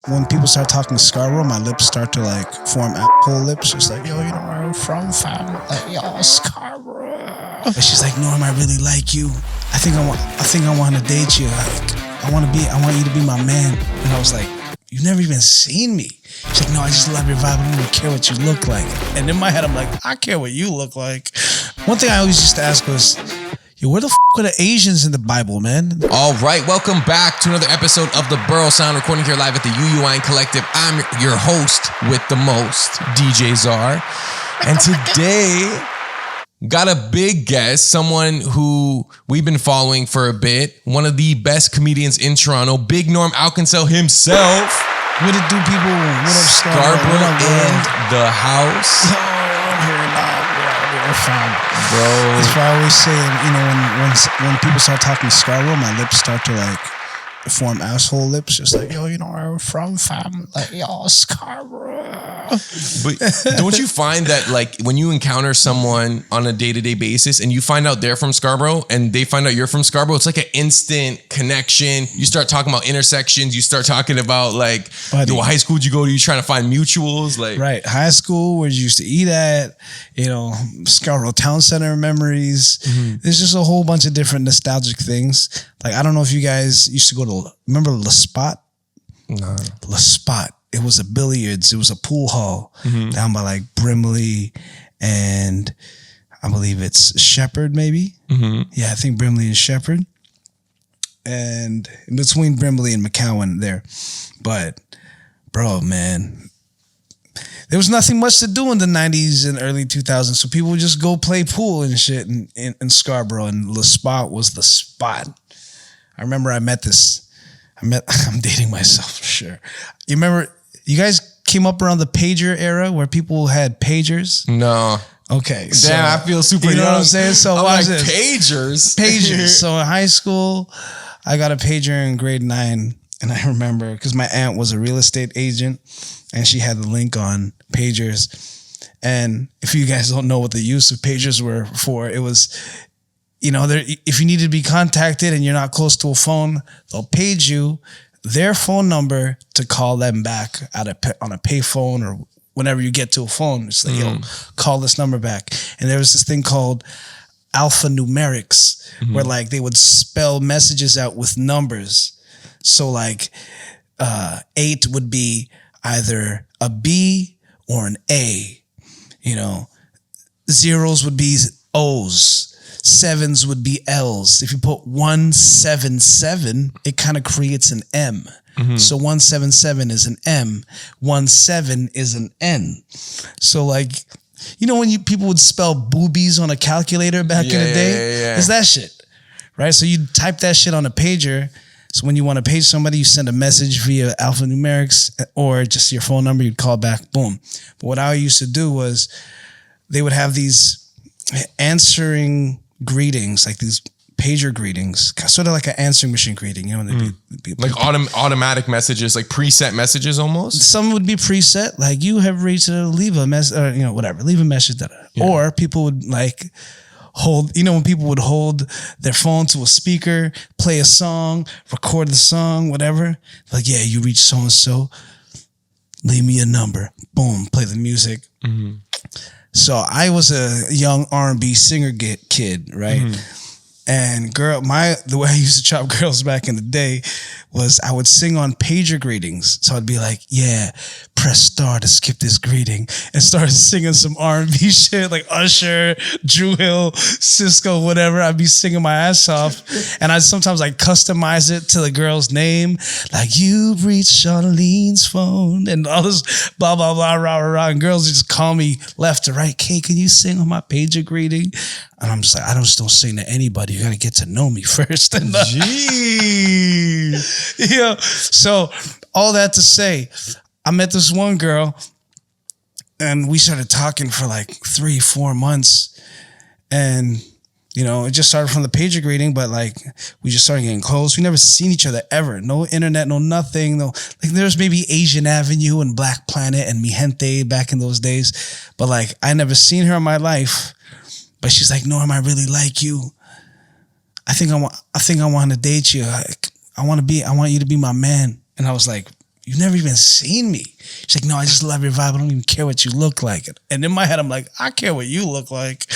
when people start talking Scarborough, my lips start to like form asshole lips. Just like, yo, you know where I'm from, fam? Like, yo, Scarborough. And she's like, Norm, I really like you. I think I want to date you. I want you to be my man. And I was like, you've never even seen me. She's like, no, I just love your vibe. I don't even care what you look like. And in my head, I'm like, I care what you look like. One thing I always used to ask was, yo, where the are the Asians in the Bible, man? All right, welcome back to another episode of the Borough Sound, recording here live at the UUIN Collective. I'm your host with the most, DJ Czar. And today, got a big guest, someone who we've been following for a bit, one of the best comedians in Toronto, big Norm Alconcel himself. What it do, people? What up, Scarborough in the house. Oh, I'm here now. We're fine. Bro. That's why I always say, you know, when people start talking Scarborough, my lips start to like form asshole lips. Just like, yo, you know where I'm from, fam? Like, yo, Scarborough. But don't you find that like when you encounter someone on a day-to-day basis and you find out they're from Scarborough and they find out you're from Scarborough, it's like an instant connection. You start talking about intersections. You start talking about like, yo, what high school did you go to? You trying to find mutuals? Like, right. High school, where you used to eat at, you know, Scarborough Town Center memories. Mm-hmm. There's just a whole bunch of different nostalgic things. Like, I don't know if you guys used to go to, remember Le Spot? No. Le Spot. It was a Billiards. It was a pool hall down by like Brimley and I believe it's Shepherd maybe. Mm-hmm. Yeah, I think Brimley and Shepherd. And in between Brimley and McCowan there. But bro, man, there was nothing much to do in the 90s and early 2000s. So people would just go play pool and shit in Scarborough, and Le Spot was the spot. I remember I'm dating myself for sure. You remember, you guys came up around the pager era where people had pagers? No. Okay. Damn, I feel super young. You know what I'm saying? So I'm watch like, this. Pagers. So in high school, I got a pager in grade 9. And I remember, because my aunt was a real estate agent and she had the link on pagers. And if you guys don't know what the use of pagers were for, it was, you know, if you needed to be contacted and you're not close to a phone, they'll page you their phone number to call them back on a pay phone, or whenever you get to a phone. It's like, yo, call this number back. And there was this thing called alphanumerics, where like they would spell messages out with numbers. So like 8 would be either a B or an A. You know, 0s would be O's. 7s would be L's. If you put 177, it kind of creates an M. Mm-hmm. So 177 is an M. 17 is an N. So like, you know when people would spell boobies on a calculator back in the day? Yeah. It's that shit, right? So you type that shit on a pager. So when you want to page somebody, you send a message via alphanumerics or just your phone number, you'd call back, boom. But what I used to do was they would have these answering greetings, like these pager greetings, sort of like an answering machine greeting, you know, like automatic messages, like preset messages almost. Some would be preset, like you have reached leave a message, or you know, whatever, leave a message. Or people would like hold, you know, when people would hold their phone to a speaker, play a song, record the song, whatever. Like, yeah, you reached so and so, leave me a number, boom, play the music. Mm-hmm. So I was a young R&B singer kid, right? Mm-hmm. And the way I used to chop girls back in the day was I would sing on pager greetings. So I'd be like, yeah, press star to skip this greeting, and started singing some R&B shit like Usher, Drew Hill, Cisco, whatever. I'd be singing my ass off. And I'd sometimes like customize it to the girl's name. Like, you've reached Charlene's phone and all this blah, blah, blah, rah, rah, rah. And girls would just call me left to right. Kay, can you sing on my pager greeting? And I'm just like, I just don't sing to anybody. You got to get to know me first. And, Jeez. Yeah. So all that to say, I met this one girl and we started talking for like 3-4 months. And, you know, it just started from the pager greeting, but like we just started getting close. We never seen each other ever. No internet, no nothing. No, like there's maybe Asian Avenue and Black Planet and Mi Gente back in those days. But like I never seen her in my life. But she's like, Norm, I really like you. I think I want to date you. I want you to be my man. And I was like, you've never even seen me. She's like, no, I just love your vibe. I don't even care what you look like. And in my head, I'm like, I care what you look like.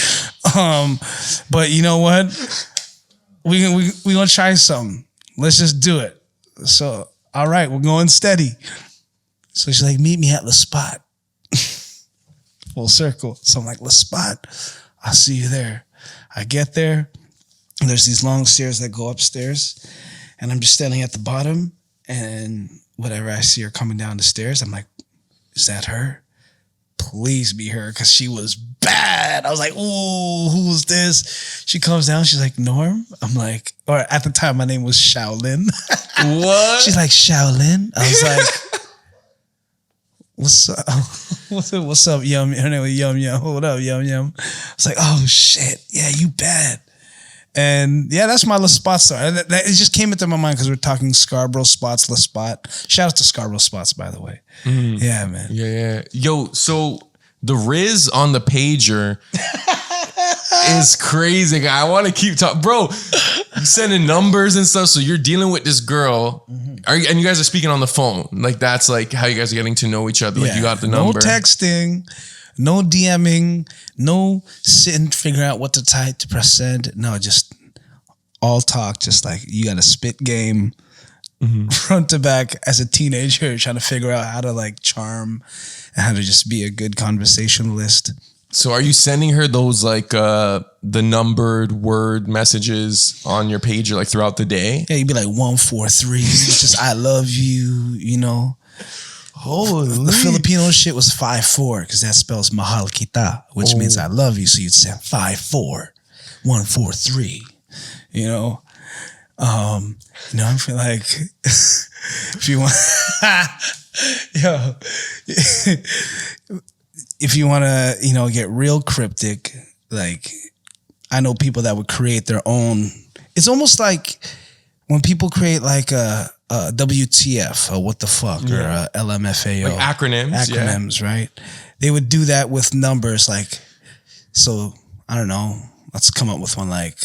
But you know what? We gonna try something. Let's just do it. So, all right, we're going steady. So she's like, meet me at the spot. Full circle. So I'm like, the spot. I'll see you there. I get there. And there's these long stairs that go upstairs. And I'm just standing at the bottom. And whatever, I see her coming down the stairs. I'm like, is that her? Please be her, because she was bad. I was like, ooh, who's this? She comes down. She's like, Norm? I'm like, or at the time, my name was Shaolin. What? She's like, Shaolin? I was like, what's up? What's up, Yum? Her name was Yum Yum. What up, Yum Yum? I was like, oh, shit. Yeah, you bad. And yeah, that's my La Spot story. It just came into my mind because we're talking Scarborough spots, La Spot. Shout out to Scarborough spots, by the way. Yeah, man. Yeah. Yo, so the Rizz on the pager is crazy. I want to keep talking. Bro, you sending numbers and stuff. So you're dealing with this girl. And you guys are speaking on the phone. Like, that's like how you guys are getting to know each other. Like, you got the number. No texting. No DMing, no sitting, figuring out what to type to press send. No, just all talk. Just like you got a spit game front to back as a teenager, trying to figure out how to like charm and how to just be a good conversationalist. So are you sending her those like the numbered word messages on your pager like throughout the day? Yeah, you'd be like 143, just I love you, you know. Holy. The Filipino shit was 5-4 because that spells mahal kita, which means I love you. So you'd say 5-4, 143. You know, I'm feeling like if you want, if you want to, get real cryptic, like I know people that would create their own. It's almost like when people create like a WTF, or what the fuck, or a LMFAO. Like acronyms, right? They would do that with numbers, like, so, I don't know, let's come up with one like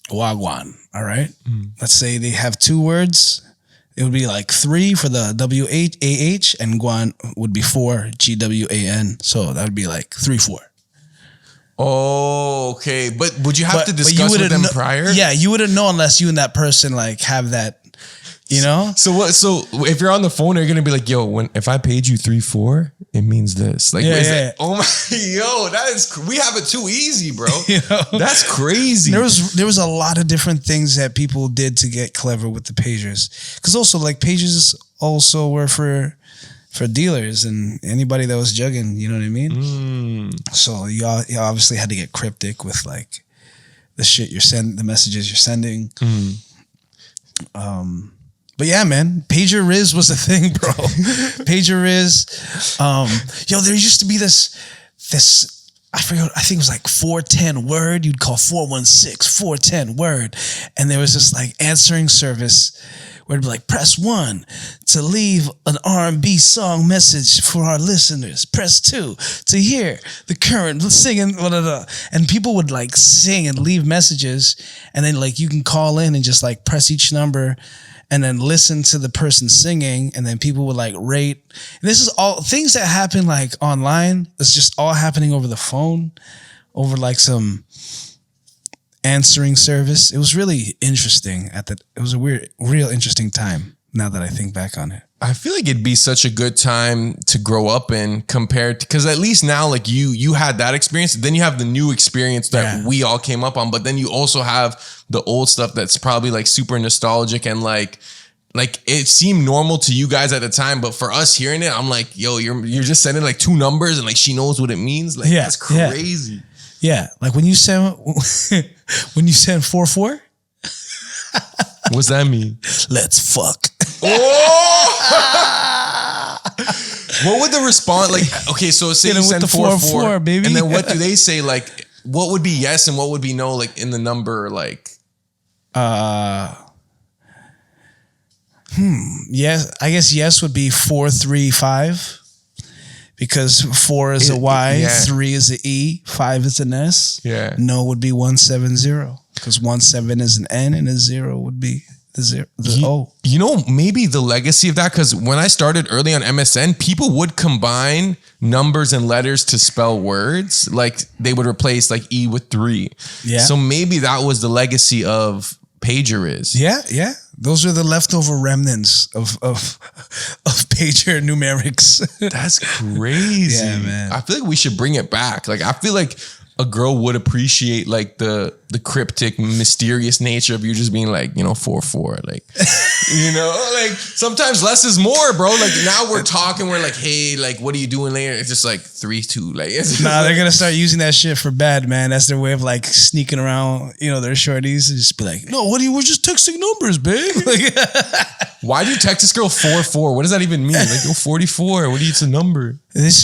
Wagwan, all right? Let's say they have 2 words. It would be like 3 for the WAH, and Guan would be 4, GWAN. So that would be like 3-4. Oh, okay. But would you have to discuss with them prior? Yeah, you wouldn't know unless you and that person like have that, you know? So what? So if you're on the phone, you're gonna be like, "Yo, if I paid you 3-4, it means this." Like, oh my, yo, that is. We have it too easy, bro. That's crazy. There was a lot of different things that people did to get clever with the pagers, because also like pagers also were for dealers and anybody that was jugging, you know what I mean? So you obviously had to get cryptic with like the shit the messages you're sending. But yeah, man, pager Rizz was a thing, bro. Pager Rizz. There used to be this, I forgot, I think it was like 410 word. You'd call 416, 410 word. And there was this like answering service where it'd be like, press 1 to leave an R&B song message for our listeners. Press 2 to hear the current singing, blah, blah, blah. And people would like sing and leave messages. And then like you can call in and just like press each number and then listen to the person singing. And then people would like rate. And this is all things that happen like online. It's just all happening over the phone, over like some answering service. It was really interesting it was a real interesting time now that I think back on it. I feel like it'd be such a good time to grow up in compared to, because at least now like you had that experience, then you have the new experience that we all came up on, but then you also have the old stuff that's probably like super nostalgic and like it seemed normal to you guys at the time, but for us hearing it, I'm like, yo, you're just sending like 2 numbers and like she knows what it means. Like that's crazy. Yeah, like when you send 4-4. What's that mean? Let's fuck. Oh! What would the response like? Okay, so say you send 4-4, baby, and then what do they say? Like, what would be yes and what would be no? Like in the number, like, yes, I guess yes would be 4-3-5. Because 4 is a Y, 3 is an E, 5 is an S. Yeah. No would be 170. Because 17 is an N and a 0 would be You know, maybe the legacy of that, because when I started early on MSN, people would combine numbers and letters to spell words. Like they would replace like E with 3. Yeah. So maybe that was the legacy of pager. Yeah. Those are the leftover remnants of pager numerics. That's crazy. Yeah, man. I feel like we should bring it back. Like I feel like a girl would appreciate like the cryptic, mysterious nature of you just being like, 4-4. Like, like sometimes less is more, bro. Like now we're talking, we're like, hey, like, what are you doing later? It's just like 3-2. Like, nah, they're gonna start using that shit for bad, man. That's their way of like sneaking around, their shorties and just be like, no, we're just texting numbers, babe. Like, why do you text this girl 4-4? What does that even mean? Like, 44. What do you? It's a number. That's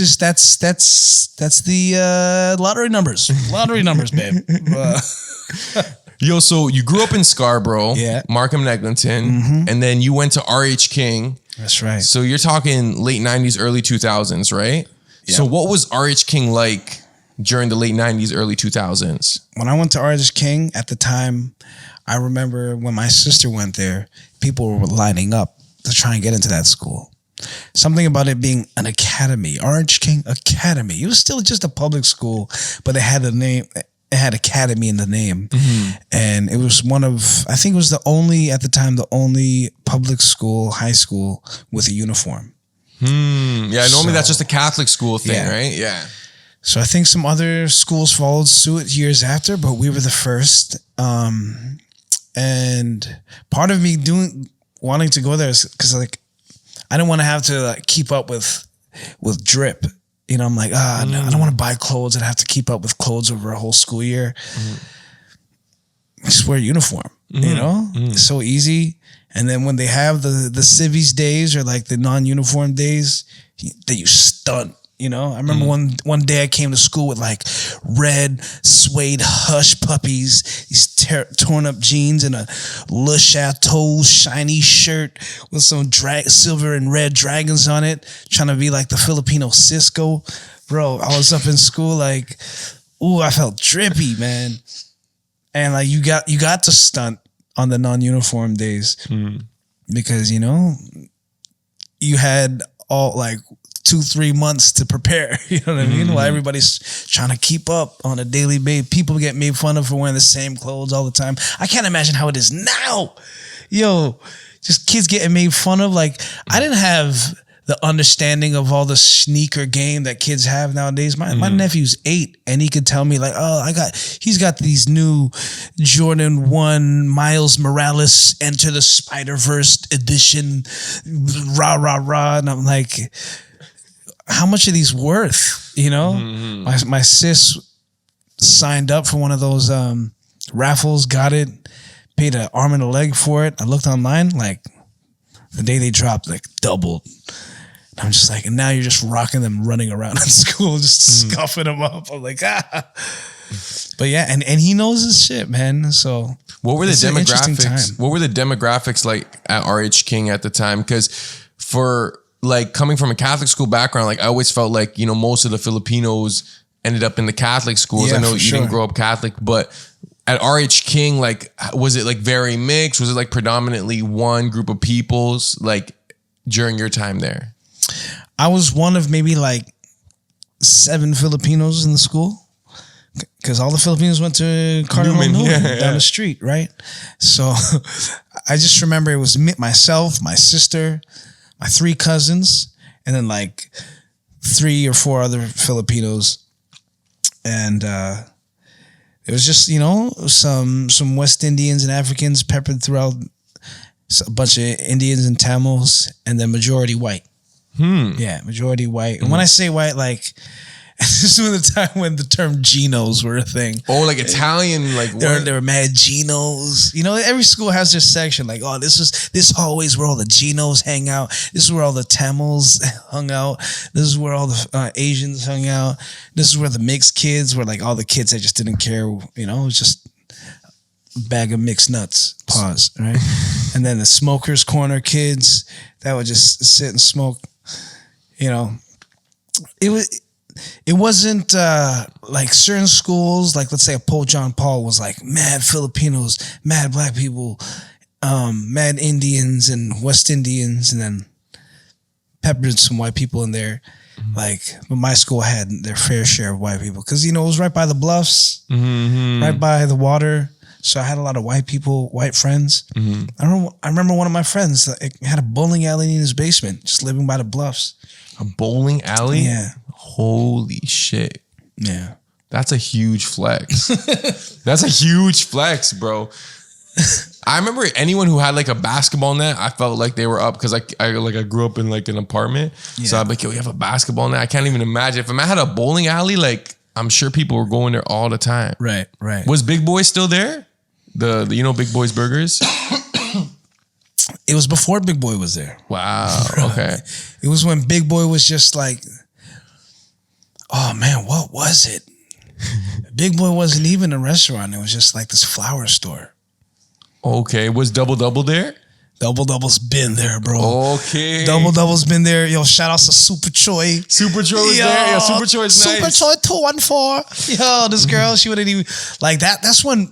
the lottery numbers. Lottery numbers, babe. Yo, so you grew up in Scarborough, Markham and Eglinton, and then you went to RH King. That's right. So you're talking late 90s, early 2000s, right? Yeah. So what was RH King like during the late 90s, early 2000s? When I went to RH King at the time, I remember when my sister went there, people were lining up to try and get into that school. Something about it being an academy, RH King Academy. It was still just a public school, but it had a name. It had academy in the name. And it was I think it was the only public school, high school with a uniform. Yeah, normally that's just a Catholic school thing, right? Yeah. So I think some other schools followed suit years after, but we were the first. And part of me wanting to go there is because like I didn't want to have to like keep up with drip. I'm like, no, I don't want to buy clothes and have to keep up with clothes over a whole school year. Just wear a uniform, It's so easy. And then when they have the civvies days or like the non-uniform days, that you stunt. I remember one day I came to school with like red suede hush puppies, these torn up jeans and a Le Chateau shiny shirt with some silver and red dragons on it, trying to be like the Filipino Cisco. Bro, I was up in school like, I felt drippy, man. And like you got to stunt on the non-uniform days because, you had all like 2-3 months to prepare, you know what I mean? While everybody's trying to keep up on a daily basis. People get made fun of for wearing the same clothes all the time. I can't imagine how it is now. Yo, just kids getting made fun of. Like, I didn't have the understanding of all the sneaker game that kids have nowadays. My nephew's 8 and he could tell me like, he's got these new Jordan 1 Miles Morales Enter the Spider-Verse edition, rah. And I'm like, how much are these worth? My sis signed up for one of those raffles, got it, paid an arm and a leg for it. I looked online, like the day they dropped, like doubled. And I'm just like, and now you're just rocking them running around in school, just scuffing them up. I'm like, But yeah, and he knows his shit, man. So what were the demographics? What were the demographics like at RH King at the time? Because for like coming from a Catholic school background, like I always felt like, most of the Filipinos ended up in the Catholic schools. Yeah, I know you didn't grow up Catholic, but at RH King, like, was it like very mixed? Was it like predominantly one group of peoples like during your time there? I was one of maybe like 7 Filipinos in the school because all the Filipinos went to Cardinal Newman down the street, right? So I just remember it was myself, my sister, my 3 cousins, and then like 3 or 4 other Filipinos. And it was just, some West Indians and Africans peppered throughout, a bunch of Indians and Tamils, and then majority white. Yeah, majority white. And when I say white, like, this was the time when the term Genos were a thing. Oh, like Italian, like what? There were mad Genos. Every school has their section. Like, this hallway is where all the Genos hang out. This is where all the Tamils hung out. This is where all the Asians hung out. This is where the mixed kids were, like all the kids that just didn't care. It was just a bag of mixed nuts. Pause. Right, and then the smokers corner kids that would just sit and smoke. It wasn't like certain schools, like let's say a Pope John Paul was like mad Filipinos, mad black people, mad Indians and West Indians, and then peppered some white people in there. But my school had their fair share of white people because, it was right by the bluffs, right by the water. So I had a lot of white people, white friends. I remember one of my friends had a bowling alley in his basement, just living by the bluffs. A bowling alley? Yeah. Holy shit. Yeah. That's a huge flex. That's a huge flex, bro. I remember anyone who had like a basketball net, I felt like they were up because I grew up in like an apartment. Yeah. So I'm like, yo, you have a basketball net? I can't even imagine. If I had a bowling alley, like I'm sure people were going there all the time. Right. Was Big Boy still there? The Big Boy's Burgers? It was before Big Boy was there. Wow. Okay. It was when Big Boy was just like, oh man, what was it? Big Boy wasn't even a restaurant. It was just like this flower store. Okay. Was Double Double there? Double Double's been there, bro. Okay. Double Double's been there. Yo, shout outs to Super Choi. Super Choi was there. Yeah, Super Choi is nice. Super Choi 214. Yo, this girl, she wouldn't even like that. That's when,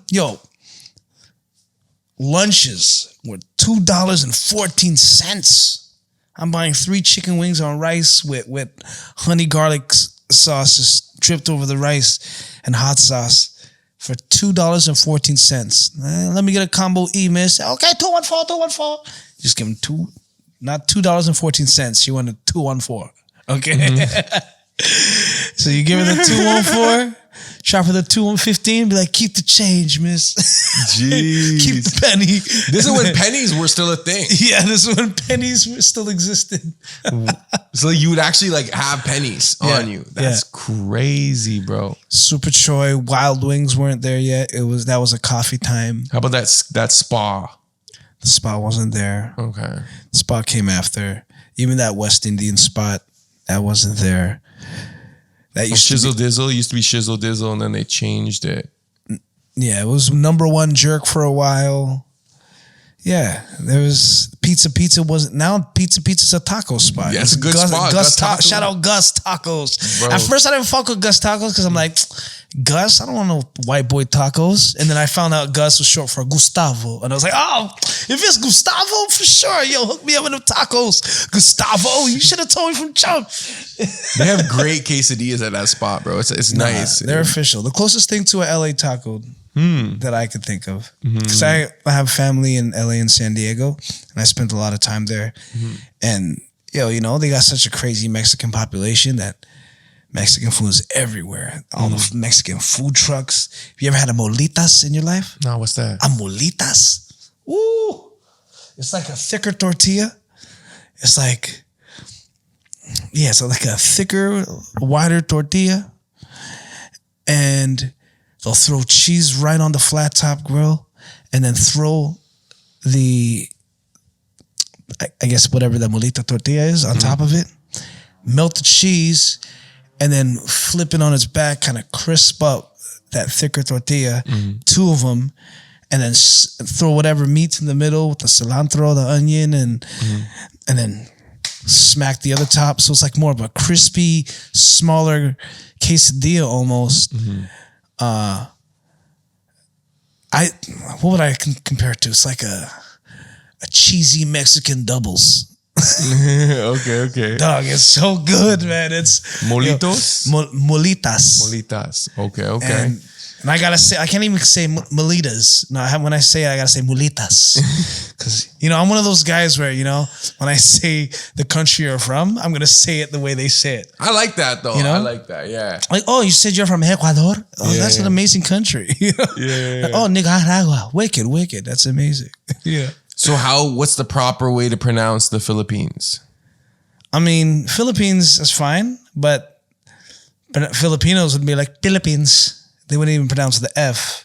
lunches were $2.14. I'm buying 3 chicken wings on rice with honey garlic sauce just dripped over the rice and hot sauce for $2.14. Let me get a combo E, miss. Okay, 214. Just give him not $2.14. She wanted 214. Okay. So you give her the 214, shop for the 215, be like, keep the change, miss. Jeez. Keep the penny. This is when pennies were still a thing. Yeah, this is when pennies were still existed. So you would actually like have pennies on you. That's crazy, bro. Super Choi, Wild Wings weren't there yet. That was a coffee time. How about that spa? The spa wasn't there. Okay. The spa came after. Even that West Indian spot, that wasn't there. That used Shizzle Dizzle used to be Shizzle Dizzle, and then they changed it. Yeah, it was number one jerk for a while. Yeah, there was Pizza wasn't. Now Pizza's a taco spot. Yeah, it's a good spot. Shout out Gus Tacos. Bro. At first, I didn't fuck with Gus Tacos because I'm like, Gus, I don't want no white boy tacos. And then I found out Gus was short for Gustavo, and I was like, oh, if it's Gustavo, for sure, yo, hook me up with them tacos, Gustavo. You should have told me from jump. They have great quesadillas at that spot, bro. It's nice. They're official. The closest thing to a LA taco that I could think of, because I have family in LA and San Diego, and I spent a lot of time there. And they got such a crazy Mexican population that Mexican food is everywhere. All the Mexican food trucks. Have you ever had a molitas in your life? No, what's that? A molitas? Ooh. It's like a thicker tortilla. It's like, so like a thicker, wider tortilla. And they'll throw cheese right on the flat top grill and then throw I guess whatever the molita tortilla is on top of it. Melt the cheese and then flip it on its back, kind of crisp up that thicker tortilla, 2 of them, and then throw whatever meat's in the middle with the cilantro, the onion, and then smack the other top. So it's like more of a crispy, smaller quesadilla almost. What would I compare it to? It's like a cheesy Mexican doubles. Okay. Dog, it's so good, man. It's Molitos? Molitas. Okay. And I gotta say, I can't even say molitas. No, when I say it, I gotta say molitas. Because, I'm one of those guys where, when I say the country you're from, I'm gonna say it the way they say it. I like that, though. I like that, yeah. Like, oh, you said you're from Ecuador? Oh, that's an amazing country. Like, oh, Nicaragua. Wicked. That's amazing. Yeah. So what's the proper way to pronounce the Philippines? I mean, Philippines is fine, but Filipinos would be like Philippines. They wouldn't even pronounce the F.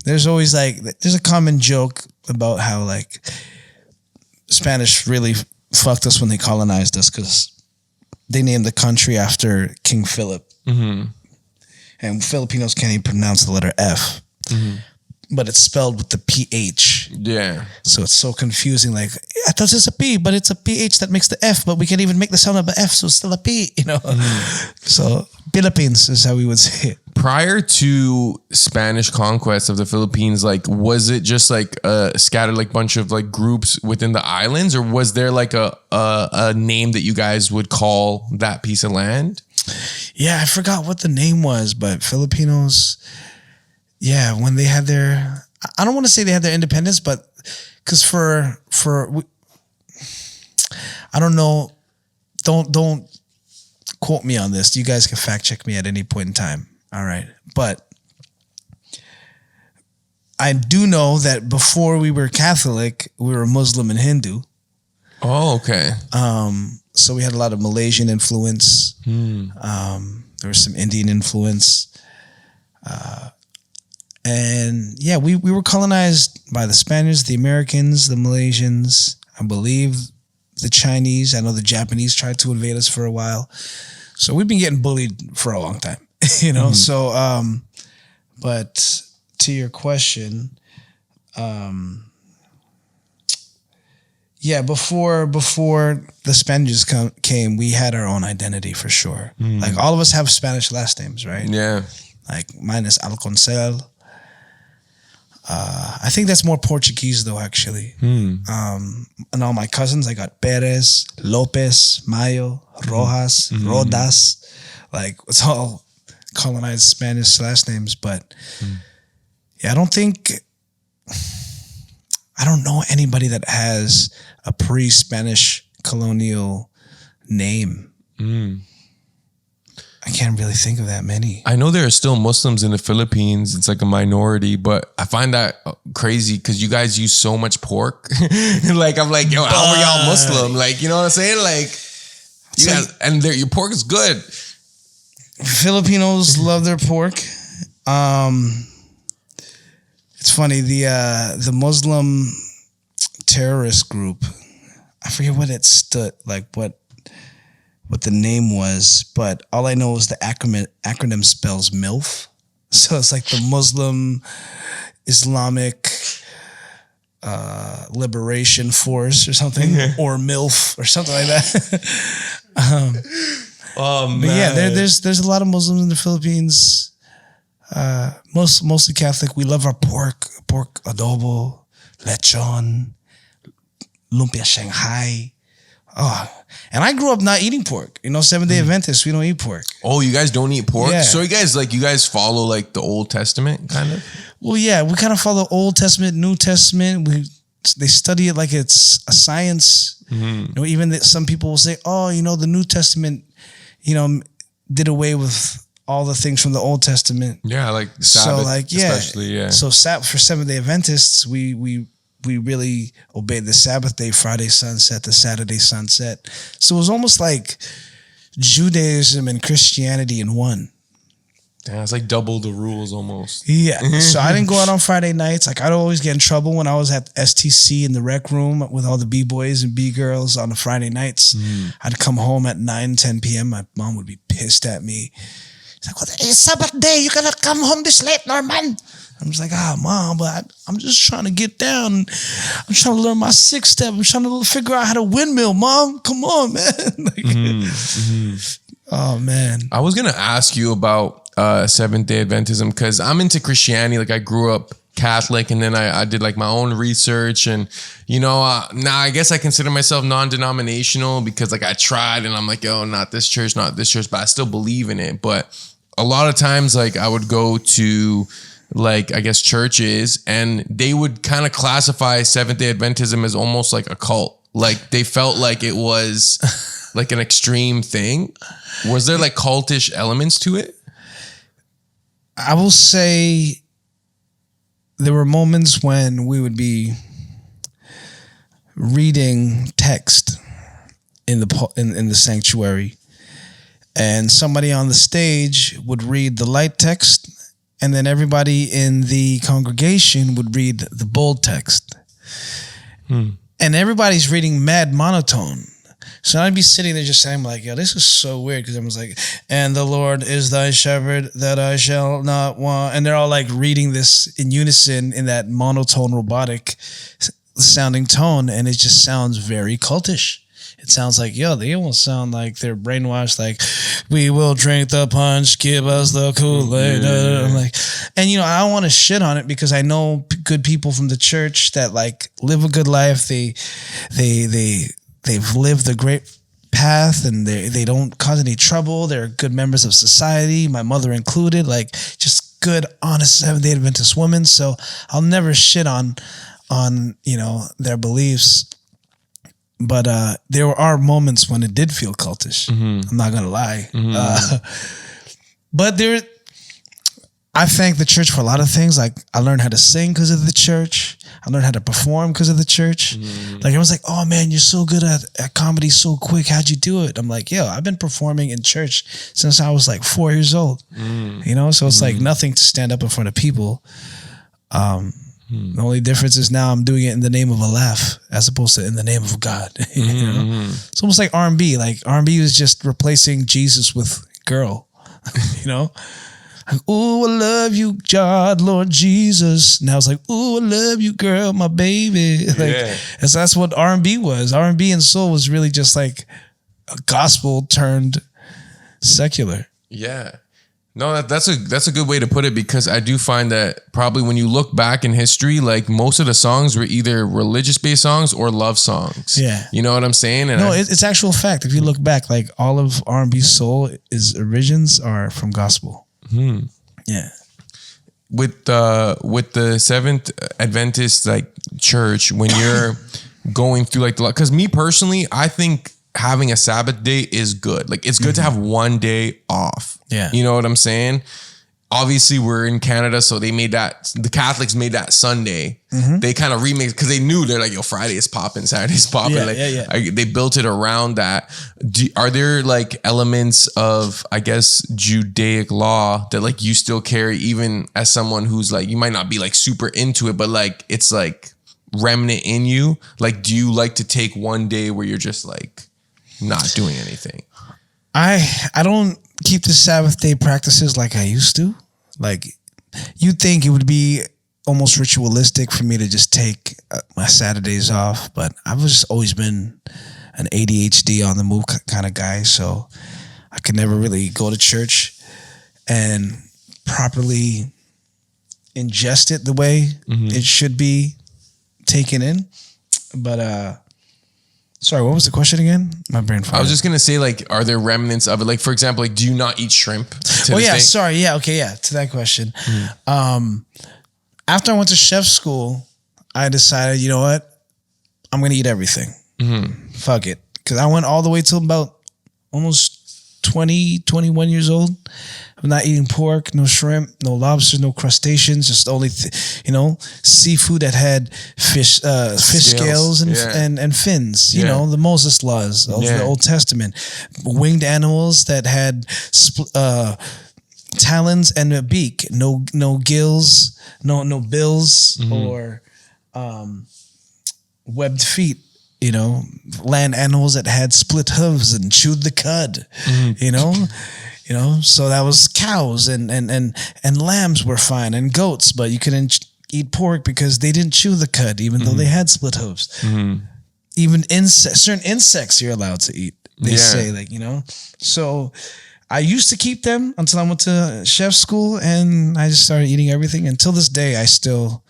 There's always there's a common joke about how like Spanish really fucked us when they colonized us because they named the country after King Philip. And Filipinos can't even pronounce the letter F. But it's spelled with the PH. PH. Yeah. So it's so confusing. Like, I thought it's a P, but it's a PH that makes the F, but we can't even make the sound of an F, so it's still a P, you know? So Philippines is how we would say it. Prior to Spanish conquest of the Philippines, like, was it just like a scattered like bunch of like groups within the islands, or was there like a name that you guys would call that piece of land? Yeah, I forgot what the name was, but Filipinos, yeah, when they had their, I don't want to say they had their independence, but because I don't know, don't quote me on this. You guys can fact check me at any point in time. All right. But I do know that before we were Catholic, we were Muslim and Hindu. Oh, okay. So we had a lot of Malaysian influence. There was some Indian influence. And yeah, we were colonized by the Spaniards, the Americans, the Malaysians, I believe the Chinese. I know the Japanese tried to invade us for a while. So we've been getting bullied for a long time, you know? So, but to your question, yeah, before the Spaniards came, we had our own identity for sure. Like all of us have Spanish last names, right? Yeah. Like mine is Alconcel. I think that's more Portuguese though, actually. And all my cousins, I got Perez, Lopez, Mayo, Rojas, Rodas. Like it's all colonized Spanish last names. But yeah, I don't know anybody that has a pre-Spanish colonial name. I can't really think of that many. I know there are still Muslims in the Philippines. It's like a minority, but I find that crazy because you guys use so much pork. Like, I'm like, yo, how are y'all Muslim? Like, you know what I'm saying? Like, you guys, and your pork is good. Filipinos love their pork. It's funny, the Muslim terrorist group, I forget what it stood, like what the name was, but all I know is the acronym spells MILF. So it's like the Muslim Islamic Liberation Force or something, or MILF or something like that. Oh man! But yeah, there's a lot of Muslims in the Philippines. Mostly Catholic. We love our pork adobo, lechon, lumpia Shanghai. Oh, and I grew up not eating pork. You know, Seventh-day Adventists, we don't eat pork. Oh, you guys don't eat pork? Yeah. So you guys follow like the Old Testament kind of? Well, yeah, we kind of follow Old Testament, New Testament. They study it like it's a science. You know, even some people will say, oh, you know, the New Testament, you know, did away with all the things from the Old Testament. Yeah, like Sabbath, so like, yeah. especially, yeah. So for Seventh-day Adventists, we really obeyed the Sabbath day, Friday sunset, the Saturday sunset. So it was almost like Judaism and Christianity in one. Damn, it's like double the rules almost. Yeah. So I didn't go out on Friday nights. Like I'd always get in trouble when I was at STC in the rec room with all the B-boys and B-girls on the Friday nights. I'd come home at 9, 10 p.m. My mom would be pissed at me. She's like, it's Sabbath day. You gotta come home this late, Norman. I'm just like, Mom, but I'm just trying to get down. I'm trying to learn my 6-step. I'm trying to figure out how to windmill, Mom. Come on, man. Oh, man. I was going to ask you about Seventh-day Adventism because I'm into Christianity. Like I grew up Catholic and then I did like my own research and, you know, now I guess I consider myself non-denominational because like I tried and I'm like, yo, not this church, but I still believe in it. But a lot of times like I would go to like, I guess churches and they would kind of classify Seventh-day Adventism as almost like a cult. Like they felt like it was like an extreme thing. Was there like cultish elements to it? I will say there were moments when we would be reading text in the sanctuary and somebody on the stage would read the light text and then everybody in the congregation would read the bold text. And everybody's reading mad monotone. So I'd be sitting there just saying like, yo, this is so weird, because everyone's like, and the Lord is thy shepherd that I shall not want. And they're all like reading this in unison in that monotone, robotic sounding tone. And it just sounds very cultish. It sounds like, yo, they almost sound like they're brainwashed. Like, we will drink the punch, give us the Kool-Aid. I'm like, and you know, I don't want to shit on it, because I know good people from the church that like live a good life. They've lived a great path, and they don't cause any trouble. They're good members of society, my mother included, like just good, honest Seventh-day Adventist women. So I'll never shit on you know, their beliefs. But there are moments when it did feel cultish. I'm not gonna lie. But I thank the church for a lot of things. Like, I learned how to sing because of the church. I learned how to perform because of the church. Like, I was like, oh man, you're so good at comedy so quick. How'd you do it? I'm like, yo, I've been performing in church since I was like 4 years old. You know, so it's like nothing to stand up in front of people. The only difference is now I'm doing it in the name of a laugh as opposed to in the name of God. You know? It's almost like R&B. Like, R&B was just replacing Jesus with girl. You know? Like, ooh, I love you, God, Lord Jesus. Now it's like, ooh, I love you, girl, my baby. Like, that's what R&B was. R&B and soul was really just like a gospel turned secular. Yeah. No, that's a good way to put it, because I do find that probably when you look back in history, like most of the songs were either religious based songs or love songs. Yeah. You know what I'm saying? And it's actual fact. If you look back, like all of R&B soul origins are from gospel. Yeah. With the Seventh Adventist like church, when you're going through like because me personally, I think having a Sabbath day is good. Like, it's good to have one day off. Yeah. You know what I'm saying? Obviously, we're in Canada, so the Catholics made that Sunday. They kind of remixed, because they knew, they're like, yo, Friday is popping, Saturday's popping. They built it around that. Are there like elements of, I guess, Judaic law that like you still carry, even as someone who's like, you might not be like super into it, but like it's like remnant in you? Like, do you like to take one day where you're just like not doing anything? I don't keep the Sabbath day practices like I used to. Like, you'd think it would be almost ritualistic for me to just take my Saturdays off, but I've just always been an ADHD on the move kind of guy, so I could never really go to church and properly ingest it the way it should be taken in. But sorry, what was the question again? My brain farted. I was just gonna say, like, are there remnants of it? Like, for example, like, do you not eat shrimp? To that question. After I went to chef school, I decided, you know what? I'm gonna eat everything. Fuck it. Because I went all the way till about almost 20, 21 years old. I'm not eating pork, no shrimp, no lobster, no crustaceans, just only, seafood that had fish scales and fins, you know, the Moses laws of the Old Testament. Winged animals that had talons and a beak, no gills, no bills or webbed feet. You know, land animals that had split hooves and chewed the cud, you know, so that was cows and lambs were fine, and goats, but you couldn't eat pork because they didn't chew the cud, even though they had split hooves. Even certain insects you're allowed to eat. They say, like, you know, so I used to keep them until I went to chef school, and I just started eating everything. Until this day, I still,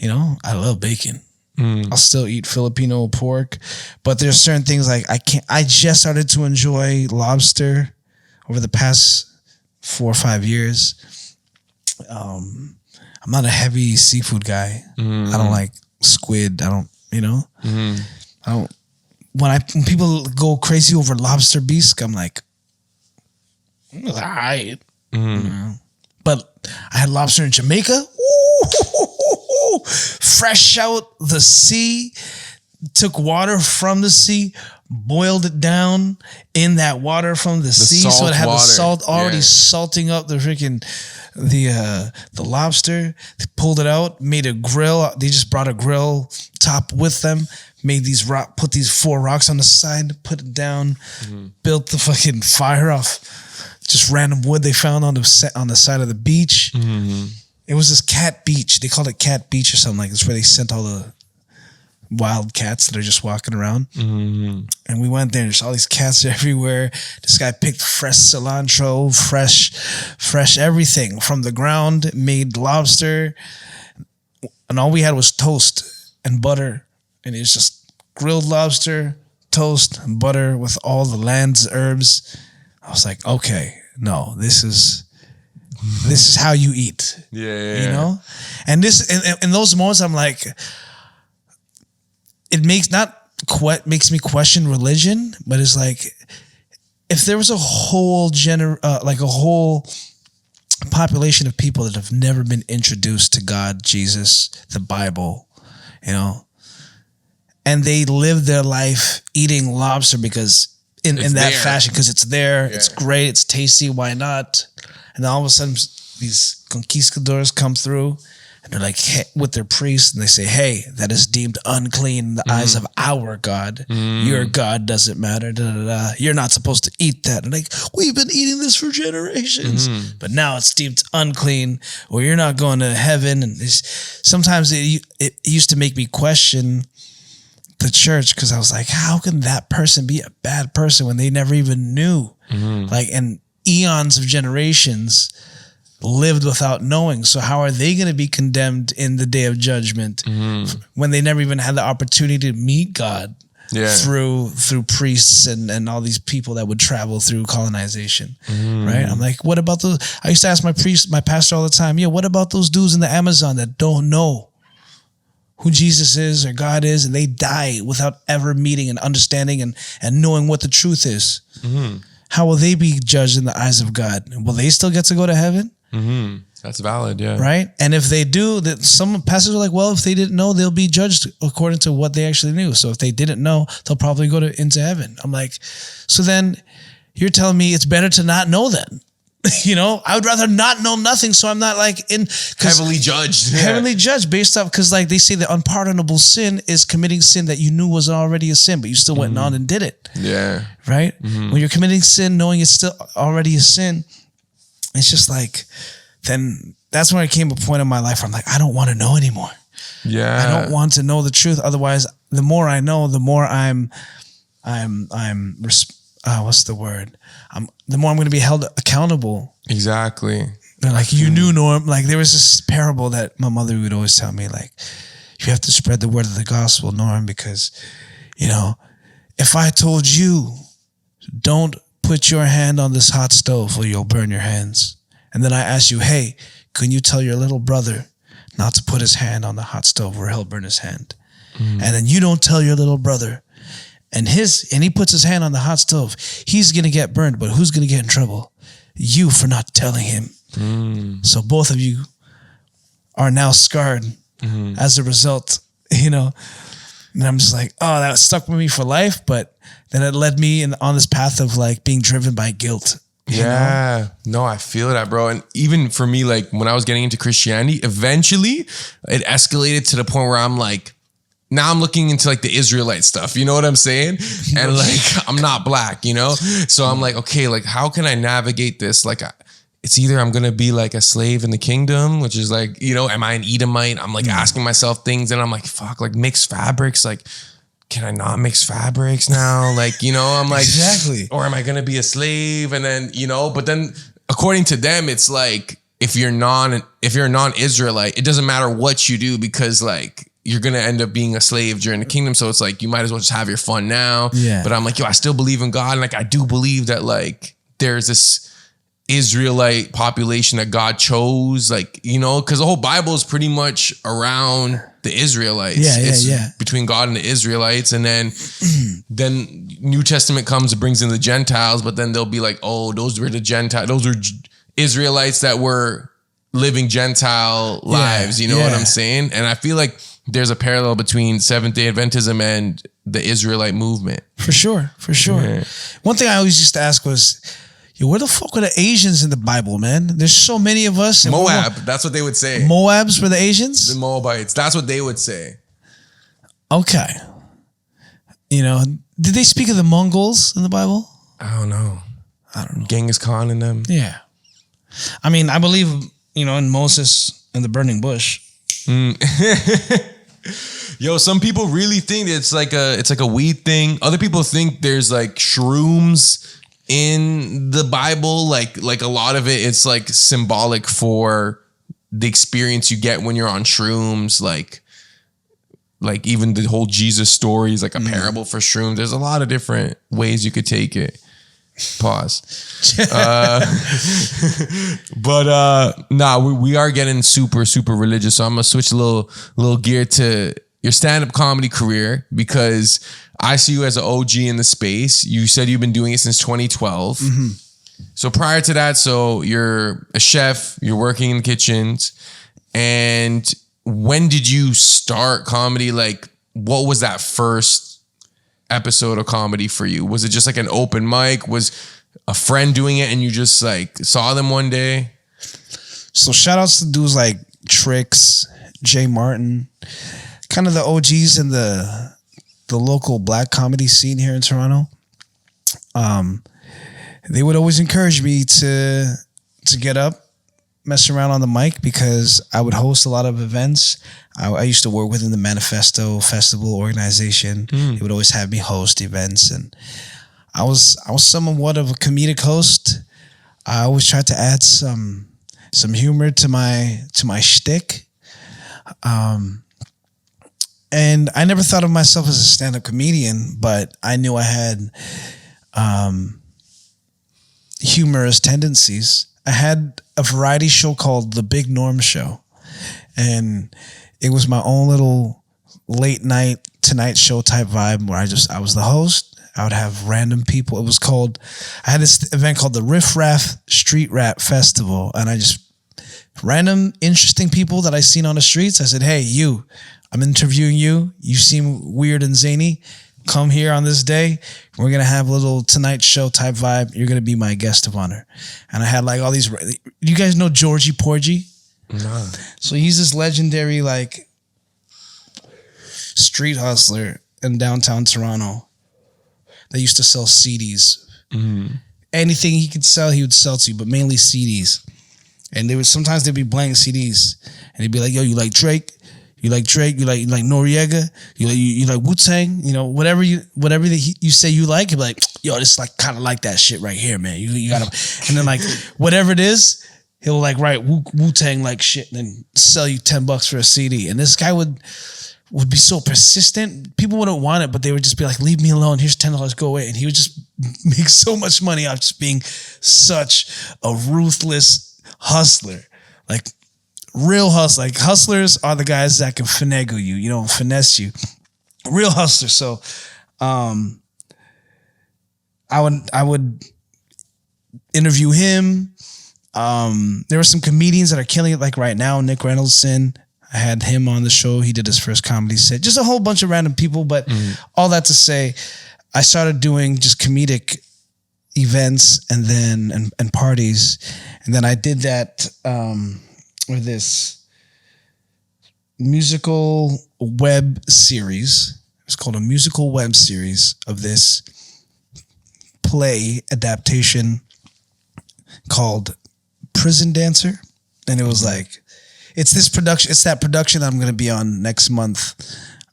I love bacon. I'll still eat Filipino pork, but there's certain things like I just started to enjoy lobster over the past 4 or 5 years. I'm not a heavy seafood guy. I don't like squid. I don't, I don't, when people go crazy over lobster bisque, I'm like, all right. But I had lobster in Jamaica. Ooh, fresh out the sea, took water from the sea, boiled it down in that water from the sea, so it had the salt already salting up the freaking the lobster. They pulled it out, made a grill. They just brought a grill top with them, made put these 4 rocks on the side, put it down, built the fucking fire off just random wood they found on the side of the beach. It was this cat beach. They called it Cat Beach or something like this, where they sent all the wild cats that are just walking around. And we went there and there's all these cats everywhere. This guy picked fresh cilantro, fresh everything from the ground, made lobster. And all we had was toast and butter. And it was just grilled lobster, toast, and butter with all the land's herbs. I was like, okay, no, this is how you eat. Yeah. You know? And this, in those moments, I'm like, it makes me question religion, but it's like, if there was a whole a whole population of people that have never been introduced to God, Jesus, the Bible, you know, and they live their life eating lobster because in that fashion, because it's there, it's great, it's tasty, why not? And then all of a sudden these conquistadors come through and they're like, hey, with their priests, and they say, hey, that is deemed unclean in the eyes of our God. Your God doesn't matter. You're not supposed to eat that. And like, we've been eating this for generations, but now it's deemed unclean, or you're not going to heaven. And sometimes it used to make me question the church, because I was like, how can that person be a bad person when they never even knew? Like, and eons of generations lived without knowing. So how are they going to be condemned in the day of judgment when they never even had the opportunity to meet God through priests and all these people that would travel through colonization, right? I'm like, what about those? I used to ask my pastor all the time, what about those dudes in the Amazon that don't know who Jesus is or God is, and they die without ever meeting and understanding and knowing what the truth is? How will they be judged in the eyes of God? Will they still get to go to heaven? That's valid, yeah. Right? And if they do, that some pastors are like, well, if they didn't know, they'll be judged according to what they actually knew. So if they didn't know, they'll probably go into heaven. I'm like, so then you're telling me it's better to not know then? You know, I would rather not know nothing, so I'm not like heavily judged. Heavily judged based off, because like they say the unpardonable sin is committing sin that you knew was already a sin, but you still went on and did it. Yeah. Right? When you're committing sin knowing it's still already a sin, it's just like, then that's when I came to a point in my life where I'm like, I don't want to know anymore. Yeah. I don't want to know the truth. Otherwise, the more I know, the more what's the word? The more I'm going to be held accountable. Exactly. They're like, you knew, Norm. Like, there was this parable that my mother would always tell me, like, you have to spread the word of the gospel, Norm, because, you know, if I told you, don't put your hand on this hot stove or you'll burn your hands. And then I ask you, hey, can you tell your little brother not to put his hand on the hot stove or he'll burn his hand? And then you don't tell your little brother, and he puts his hand on the hot stove, he's going to get burned, but who's going to get in trouble? You, for not telling him. So both of you are now scarred as a result, you know. And I'm just like, oh, that stuck with me for life. But then it led me on this path of like being driven by guilt. Yeah. No, I feel that, bro. And even for me, like when I was getting into Christianity, eventually it escalated to the point where I'm like, now I'm looking into like the Israelite stuff, you know what I'm saying? And like, I'm not black, you know? So I'm like, okay, like how can I navigate this? Like, it's either I'm going to be like a slave in the kingdom, which is like, you know, am I an Edomite? I'm like asking myself things, and I'm like, fuck, like mixed fabrics. Like, can I not mix fabrics now? Like, you know, I'm like, exactly. Or am I going to be a slave? And then, you know, but then according to them, it's like, if you're a non-Israelite, it doesn't matter what you do, because like, you're going to end up being a slave during the kingdom. So it's like, you might as well just have your fun now. Yeah. But I'm like, yo, I still believe in God. And like, I do believe that like, there's this Israelite population that God chose, like, you know, because the whole Bible is pretty much around the Israelites. It's between God and the Israelites. And then New Testament comes and brings in the Gentiles, but then they'll be like, oh, those were the Gentiles. Those were Israelites that were living Gentile lives. You know what I'm saying? And I feel like there's a parallel between Seventh-day Adventism and the Israelite movement. For sure. Yeah. One thing I always used to ask was, yo, where the fuck are the Asians in the Bible, man? There's so many of us. Moab, that's what they would say. Moabs were the Asians? The Moabites, that's what they would say. Okay. You know, did they speak of the Mongols in the Bible? I don't know. Genghis Khan and them. Yeah. I mean, I believe, you know, in Moses and the burning bush. Yo, some people really think it's like a weed thing. Other people think there's like shrooms in the Bible. Like a lot of it's like symbolic for the experience you get when you're on shrooms. Like even the whole Jesus story is like a parable for shrooms. There's a lot of different ways you could take it. Pause. We are getting super, super religious. So I'm gonna switch a little gear to your stand-up comedy career, because I see you as an OG in the space. You said you've been doing it since 2012. Mm-hmm. So prior to that, so you're a chef, you're working in kitchens. And when did you start comedy? Like, what was that first episode of comedy for you? Was it just like an open mic? Was a friend doing it and you just like saw them one day? So shout outs to dudes like Tricks, Jay Martin, kind of the OGs in the local black comedy scene here in Toronto. They would always encourage me to get up, mess around on the mic, because I would host a lot of events. I used to work within the Manifesto Festival organization. They would always have me host events, and I was somewhat of a comedic host. I always tried to add some humor to my shtick. And I never thought of myself as a stand-up comedian, but I knew I had humorous tendencies. I had a variety show called The Big Norm Show, and it was my own little late night Tonight Show type vibe where I was the host. I would have random people. I had this event called the Riff Raff Street Rap Festival, and random interesting people that I seen on the streets. I said, hey, I'm interviewing you. You seem weird and zany. Come here on this day. We're going to have a little Tonight Show type vibe. You're going to be my guest of honor. And I had like all these, you guys know Georgie Porgy? No. So he's this legendary like street hustler in downtown Toronto that used to sell CDs. Mm-hmm. Anything he could sell, he would sell to you, but mainly CDs. And sometimes they'd be blank CDs. And he'd be like, yo, you like Drake? You like Drake? You like Noriega? You like Wu-Tang? You know, whatever you say you like, he'd be like, yo, this is like kind of like that shit right here, man. You gotta, and then like whatever it is, he'll like write Wu-Tang like shit and then sell you $10 for a CD. And this guy would be so persistent. People wouldn't want it, but they would just be like, leave me alone. Here's $10, go away. And he would just make so much money off just being such a ruthless hustler. Like real hustler. Like hustlers are the guys that can finagle you, finesse you. Real hustler. So I would interview him. There were some comedians that are killing it, like right now, Nick Reynoldson. I had him on the show. He did his first comedy set. Just a whole bunch of random people. But all that to say, I started doing just comedic events and then and parties. And then I did that with this musical web series. It's called a musical web series of this play adaptation called Prison Dancer. And it was like, it's that production that I'm going to be on next month.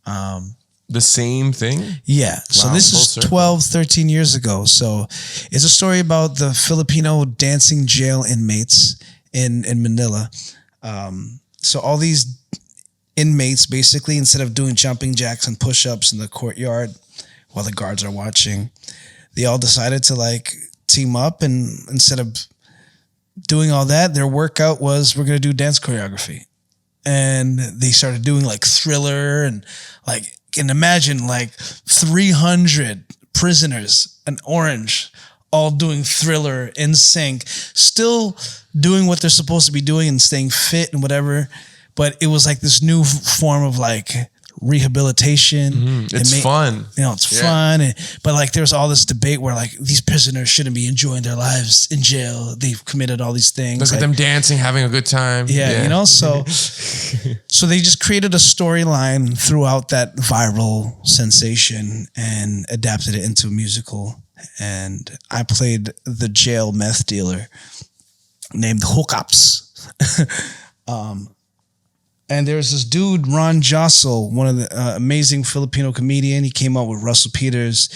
The same thing? Yeah. So Wow, this is 12, 13 years ago. So it's a story about the Filipino dancing jail inmates in Manila. So all these inmates, basically, instead of doing jumping jacks and push-ups in the courtyard while the guards are watching, they all decided to like team up, and instead of doing all that, their workout was, we're going to do dance choreography. And they started doing like Thriller and like, and imagine like 300 prisoners in orange all doing Thriller in sync, still doing what they're supposed to be doing and staying fit and whatever. But it was like this new form of like rehabilitation. It's fun. You know, it's fun. But like there's all this debate where like these prisoners shouldn't be enjoying their lives in jail. They've committed all these things. Look at them dancing, having a good time. Yeah, you know, so they just created a storyline throughout that viral sensation and adapted it into a musical. And I played the jail meth dealer named Hookups. And there's this dude, Ron Jossel, one of the amazing Filipino comedian. He came out with Russell Peters,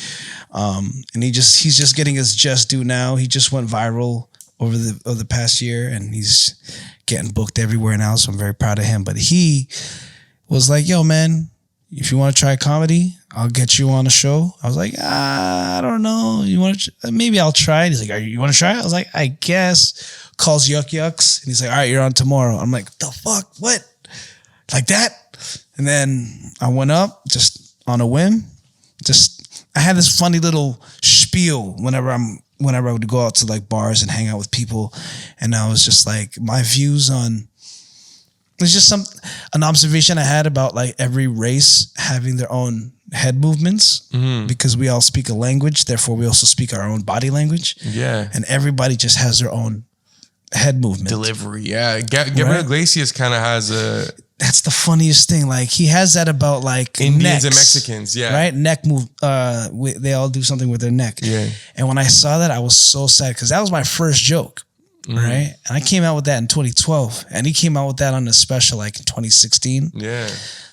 and he's just getting his just due now. He just went viral over the past year, and he's getting booked everywhere now. So I'm very proud of him. But he was like, "Yo, man, if you want to try comedy, I'll get you on a show." I was like, I don't know. You want to? Maybe I'll try it. He's like, you want to try it? I was like, I guess. Calls Yuck Yucks, and he's like, all right, you're on tomorrow. I'm like, the fuck, what? Like that? And then I went up just on a whim. I had this funny little spiel whenever I would go out to like bars and hang out with people, and I was just like, my views on. It's just an observation I had about like every race having their own head movements because we all speak a language, therefore we also speak our own body language. Yeah, and everybody just has their own head movement delivery. Yeah, Gabriel Iglesias kind of has a. That's the funniest thing. Like he has that about like Indians necks, and Mexicans. Yeah, right. Neck move. They all do something with their neck. Yeah. And when I saw that, I was so sad because that was my first joke. Right. And I came out with that in 2012, and he came out with that on a special like in 2016. Yeah.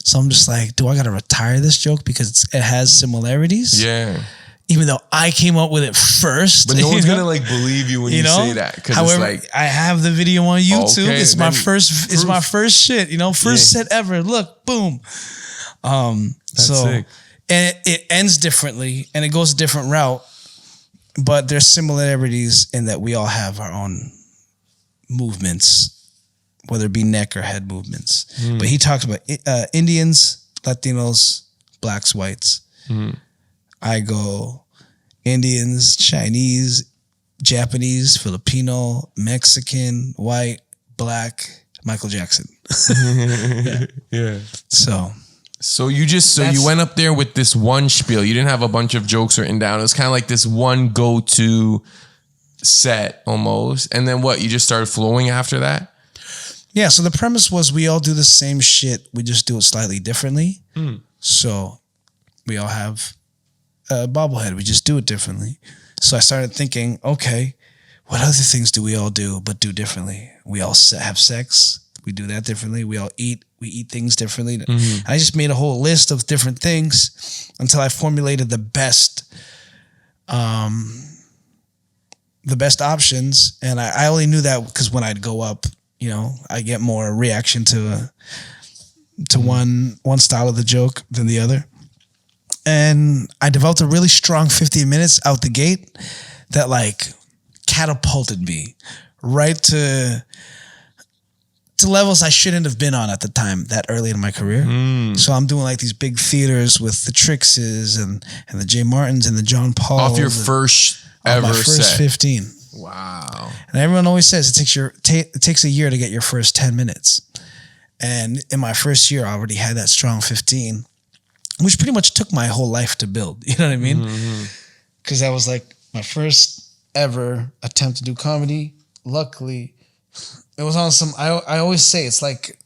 So I'm just like, do I got to retire this joke because it has similarities? Yeah. Even though I came up with it first. But no one's going to like believe you when you say that. However, it's like, I have the video on YouTube. Okay, it's my first shit, first set ever. Look, boom. That's sick. And it ends differently and it goes a different route, but there's similarities in that we all have our own movements, whether it be neck or head movements. But he talks about Indians, Latinos, blacks, whites. I go Indians, Chinese, Japanese, Filipino, Mexican, white, black, Michael Jackson. Yeah. So you went up there with this one spiel. You didn't have a bunch of jokes written down. It was kind of like this one go-to set almost. And then what? You just started flowing after that? Yeah. So the premise was we all do the same shit. We just do it slightly differently. So we all have a bobblehead. We just do it differently. So I started thinking, okay, what other things do we all do but do differently? We all have sex. We do that differently. We eat things differently. And I just made a whole list of different things until I formulated the best options. And I only knew that because when I'd go up, I get more reaction to one style of the joke than the other. And I developed a really strong 15 minutes out the gate that like catapulted me right to levels I shouldn't have been on at the time that early in my career. So I'm doing like these big theaters with the Trixes and the Jay Martins and the John Pauls. Off your first ever my first set. 15. Wow. And everyone always says it takes a year to get your first 10 minutes. And in my first year, I already had that strong 15, which pretty much took my whole life to build. You know what I mean? Because that was like my first ever attempt to do comedy. Luckily, it was on some, I always say it's like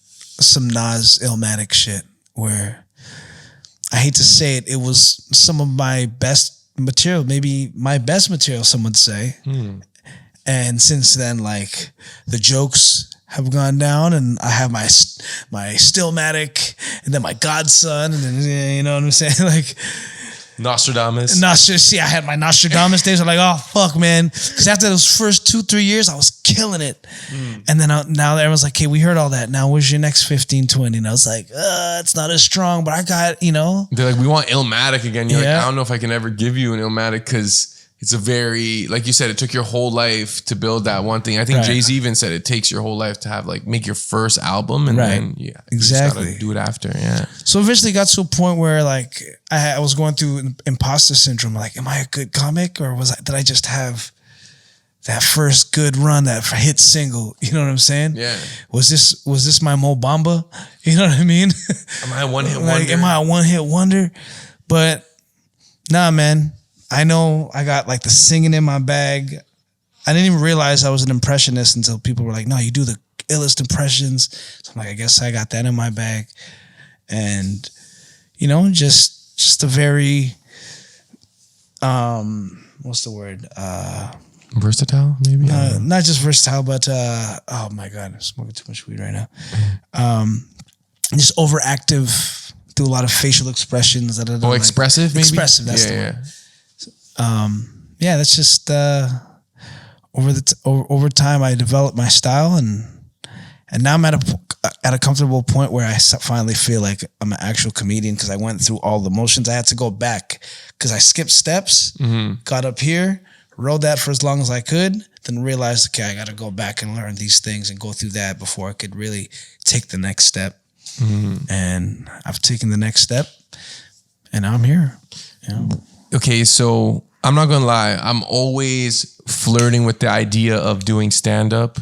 some Nas Illmatic shit where I hate to say it, it was some of my best material, maybe my best material, some would say. And since then, like the jokes have gone down and I have my Stillmatic and then my Godson and then, you know what I'm saying? Like Nostradamus. I had my Nostradamus days. I'm like, oh, fuck, man. Because after those first 2-3 years, I was killing it. And then now everyone's like, okay, we heard all that. Now where's your next 15, 20? And I was like, it's not as strong, but I got, They're like, we want Illmatic again. You're like, I don't know if I can ever give you an Illmatic because it's a very, like you said, it took your whole life to build that one thing. I think Jay-Z even said it takes your whole life to have make your first album and then you just gotta do it after. Yeah. So eventually got to a point where like I was going through imposter syndrome. Like, am I a good comic or did I just have that first good run, that hit single. You know what I'm saying? Yeah. Was this my Mo Bamba? You know what I mean? Am I a one-hit wonder? Am I a one-hit wonder? But nah, man. I know I got like the singing in my bag. I didn't even realize I was an impressionist until people were like, no, you do the illest impressions. So I'm like, I guess I got that in my bag. And, you know, just a very, what's the word? Versatile, maybe? Not just versatile, but, oh my God, I'm smoking too much weed right now. Just overactive, do a lot of facial expressions. Expressive, maybe? Expressive, that's the word. Yeah, that's just, over time, I developed my style, and now I'm at a comfortable point where I finally feel like I'm an actual comedian, because I went through all the motions. I had to go back because I skipped steps, got up here, rode that for as long as I could, then realized, okay, I got to go back and learn these things and go through that before I could really take the next step. And I've taken the next step, and now I'm here. You know? Okay, so I'm not gonna lie, I'm always flirting with the idea of doing stand-up,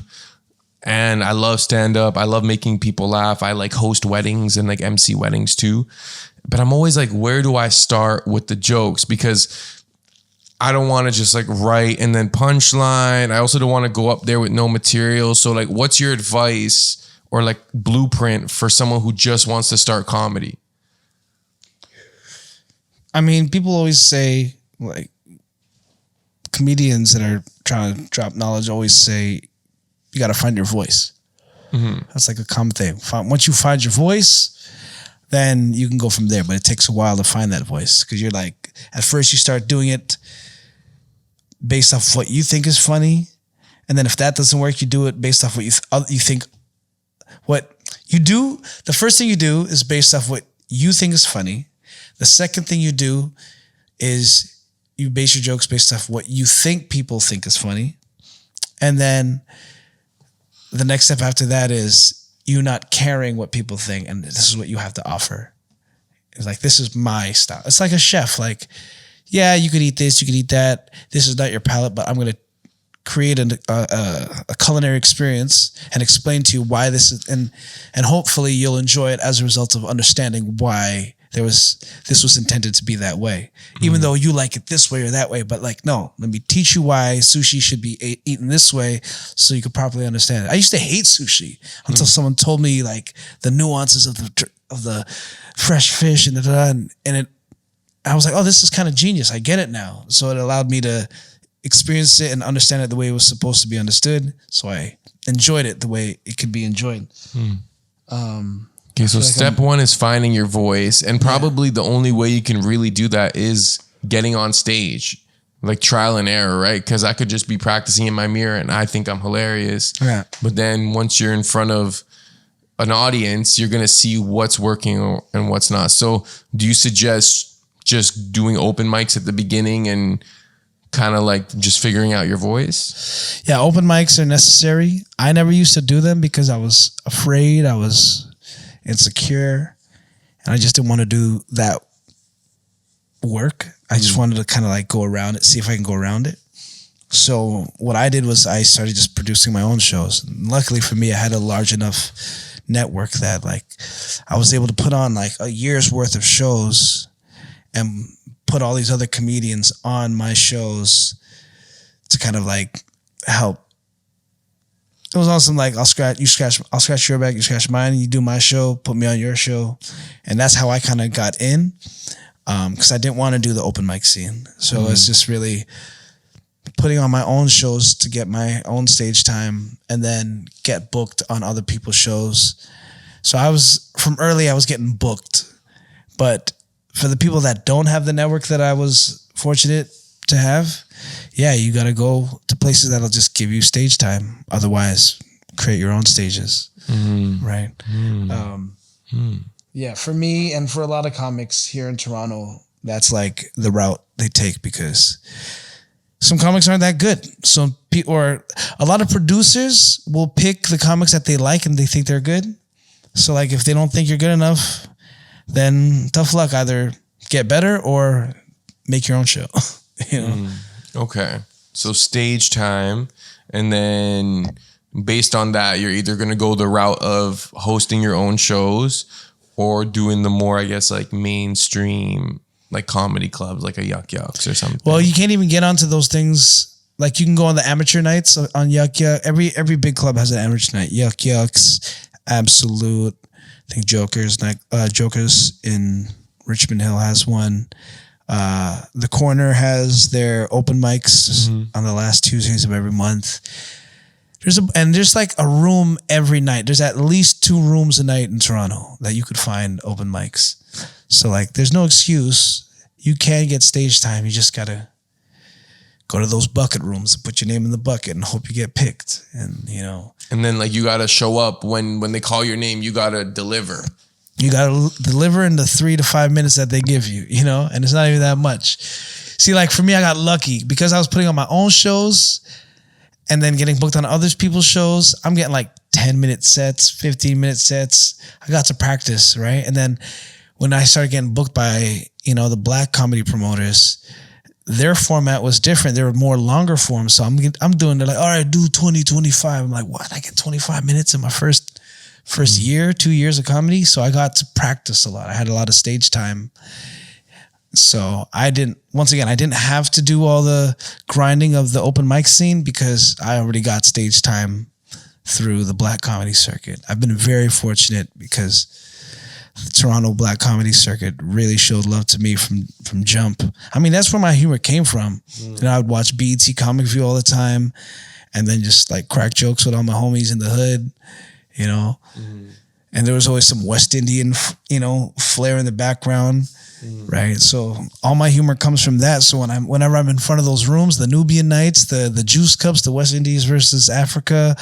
and I love stand-up. I love making people laugh. I like host weddings and like MC weddings too, but I'm always like, where do I start with the jokes? Because I don't want to just like write and then punchline. I also don't want to go up there with no material. So like, what's your advice or like blueprint for someone who just wants to start comedy? I mean, people always say, like, comedians that are trying to drop knowledge always say, you got to find your voice. That's like a common thing. Once you find your voice, then you can go from there. But it takes a while to find that voice, because you're like, at first you start doing it based off what you think is funny. And then if that doesn't work, you do it based off what you think. What you do, the first thing you do is based off what you think is funny. The second thing you do is you base your jokes based off what you think people think is funny. And then the next step after that is you not caring what people think, and this is what you have to offer. It's like, this is my style. It's like a chef. Like, yeah, you could eat this, you could eat that. This is not your palate, but I'm going to create a culinary experience and explain to you why this is, and hopefully you'll enjoy it as a result of understanding why this was intended to be that way, even though you like it this way or that way. But like, no, let me teach you why sushi should be eaten this way, so you could properly understand it. I used to hate sushi until someone told me like the nuances of the fresh fish and I was like, oh, this is kind of genius. I get it now. So it allowed me to experience it and understand it the way it was supposed to be understood. So I enjoyed it the way it could be enjoyed. Okay, so step one is finding your voice, and probably the only way you can really do that is getting on stage, like trial and error, right? Because I could just be practicing in my mirror and I think I'm hilarious. Yeah. But then once you're in front of an audience, you're going to see what's working and what's not. So do you suggest just doing open mics at the beginning and kind of like just figuring out your voice? Yeah, open mics are necessary. I never used to do them because I was afraid. I was insecure, and I just didn't want to do that work. I just wanted to kind of like go around it, see if I can go around it. So what I did was I started just producing my own shows. And luckily for me, I had a large enough network that like I was able to put on like a year's worth of shows and put all these other comedians on my shows to kind of like help. It was awesome. Like, I'll scratch your back, you scratch mine, you do my show, put me on your show. And that's how I kind of got in. Because I didn't want to do the open mic scene. So it's just really putting on my own shows to get my own stage time and then get booked on other people's shows. So I was getting booked. But for the people that don't have the network that I was fortunate to have, yeah, you got to go to places that'll just give you stage time. Otherwise, create your own stages. Right. Yeah, for me and for a lot of comics here in Toronto, that's like the route they take, because some comics aren't that good. Or a lot of producers will pick the comics that they like and they think they're good. So like, if they don't think you're good enough, then tough luck. Either get better or make your own show. You know? Okay. So stage time, and then based on that, you're either going to go the route of hosting your own shows or doing the more, I guess, like mainstream, like comedy clubs, like a Yuck Yucks or something. Well, you can't even get onto those things. Like you can go on the amateur nights on Yuck Yuck. Every big club has an amateur night. Yuck Yucks, Absolute. I think Jokers in Richmond Hill has one. The Corner has their open mics on the last Tuesdays of every month. There's like a room every night. There's at least 2 rooms a night in Toronto that you could find open mics. So like, there's no excuse. You can get stage time. You just gotta go to those bucket rooms and put your name in the bucket and hope you get picked. And and then like you gotta show up when they call your name. You gotta deliver. You gotta deliver in the 3 to 5 minutes that they give you. And it's not even that much. See, like for me, I got lucky because I was putting on my own shows and then getting booked on other people's shows. I'm getting like 10-minute sets, 15-minute sets. I got to practice, right? And then when I started getting booked by, the black comedy promoters, their format was different. They were more longer forms. So I'm doing, they're like, all right, do 20, 25. I'm like, what? I get 25 minutes in my first year, 2 years of comedy. So I got to practice a lot. I had a lot of stage time. So I didn't have to do all the grinding of the open mic scene because I already got stage time through the black comedy circuit. I've been very fortunate because the Toronto black comedy circuit really showed love to me from jump. I mean, that's where my humor came from. I would watch BET Comic View all the time and then just like crack jokes with all my homies in the hood, and there was always some West Indian, flair in the background. Right. So all my humor comes from that. So whenever I'm in front of those rooms, the Nubian nights, the Juice Cups, the West Indies versus Africa,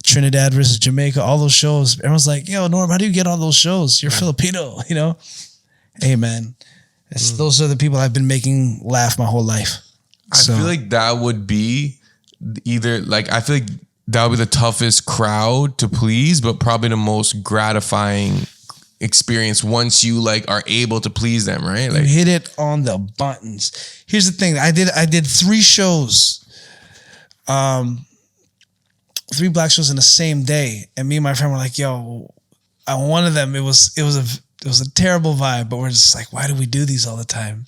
Trinidad versus Jamaica, all those shows, everyone's like, yo, Norm, how do you get on those shows? You're Filipino, Hey, man, those are the people I've been making laugh my whole life. I feel like that would be I feel like that would be the toughest crowd to please, but probably the most gratifying experience once you are able to please them, right? You hit it on the buttons. Here's the thing. I did 3 shows. 3 black shows in the same day, and me and my friend were like, "Yo," on one of them, it was a terrible vibe, but we're just like, "Why do we do these all the time?"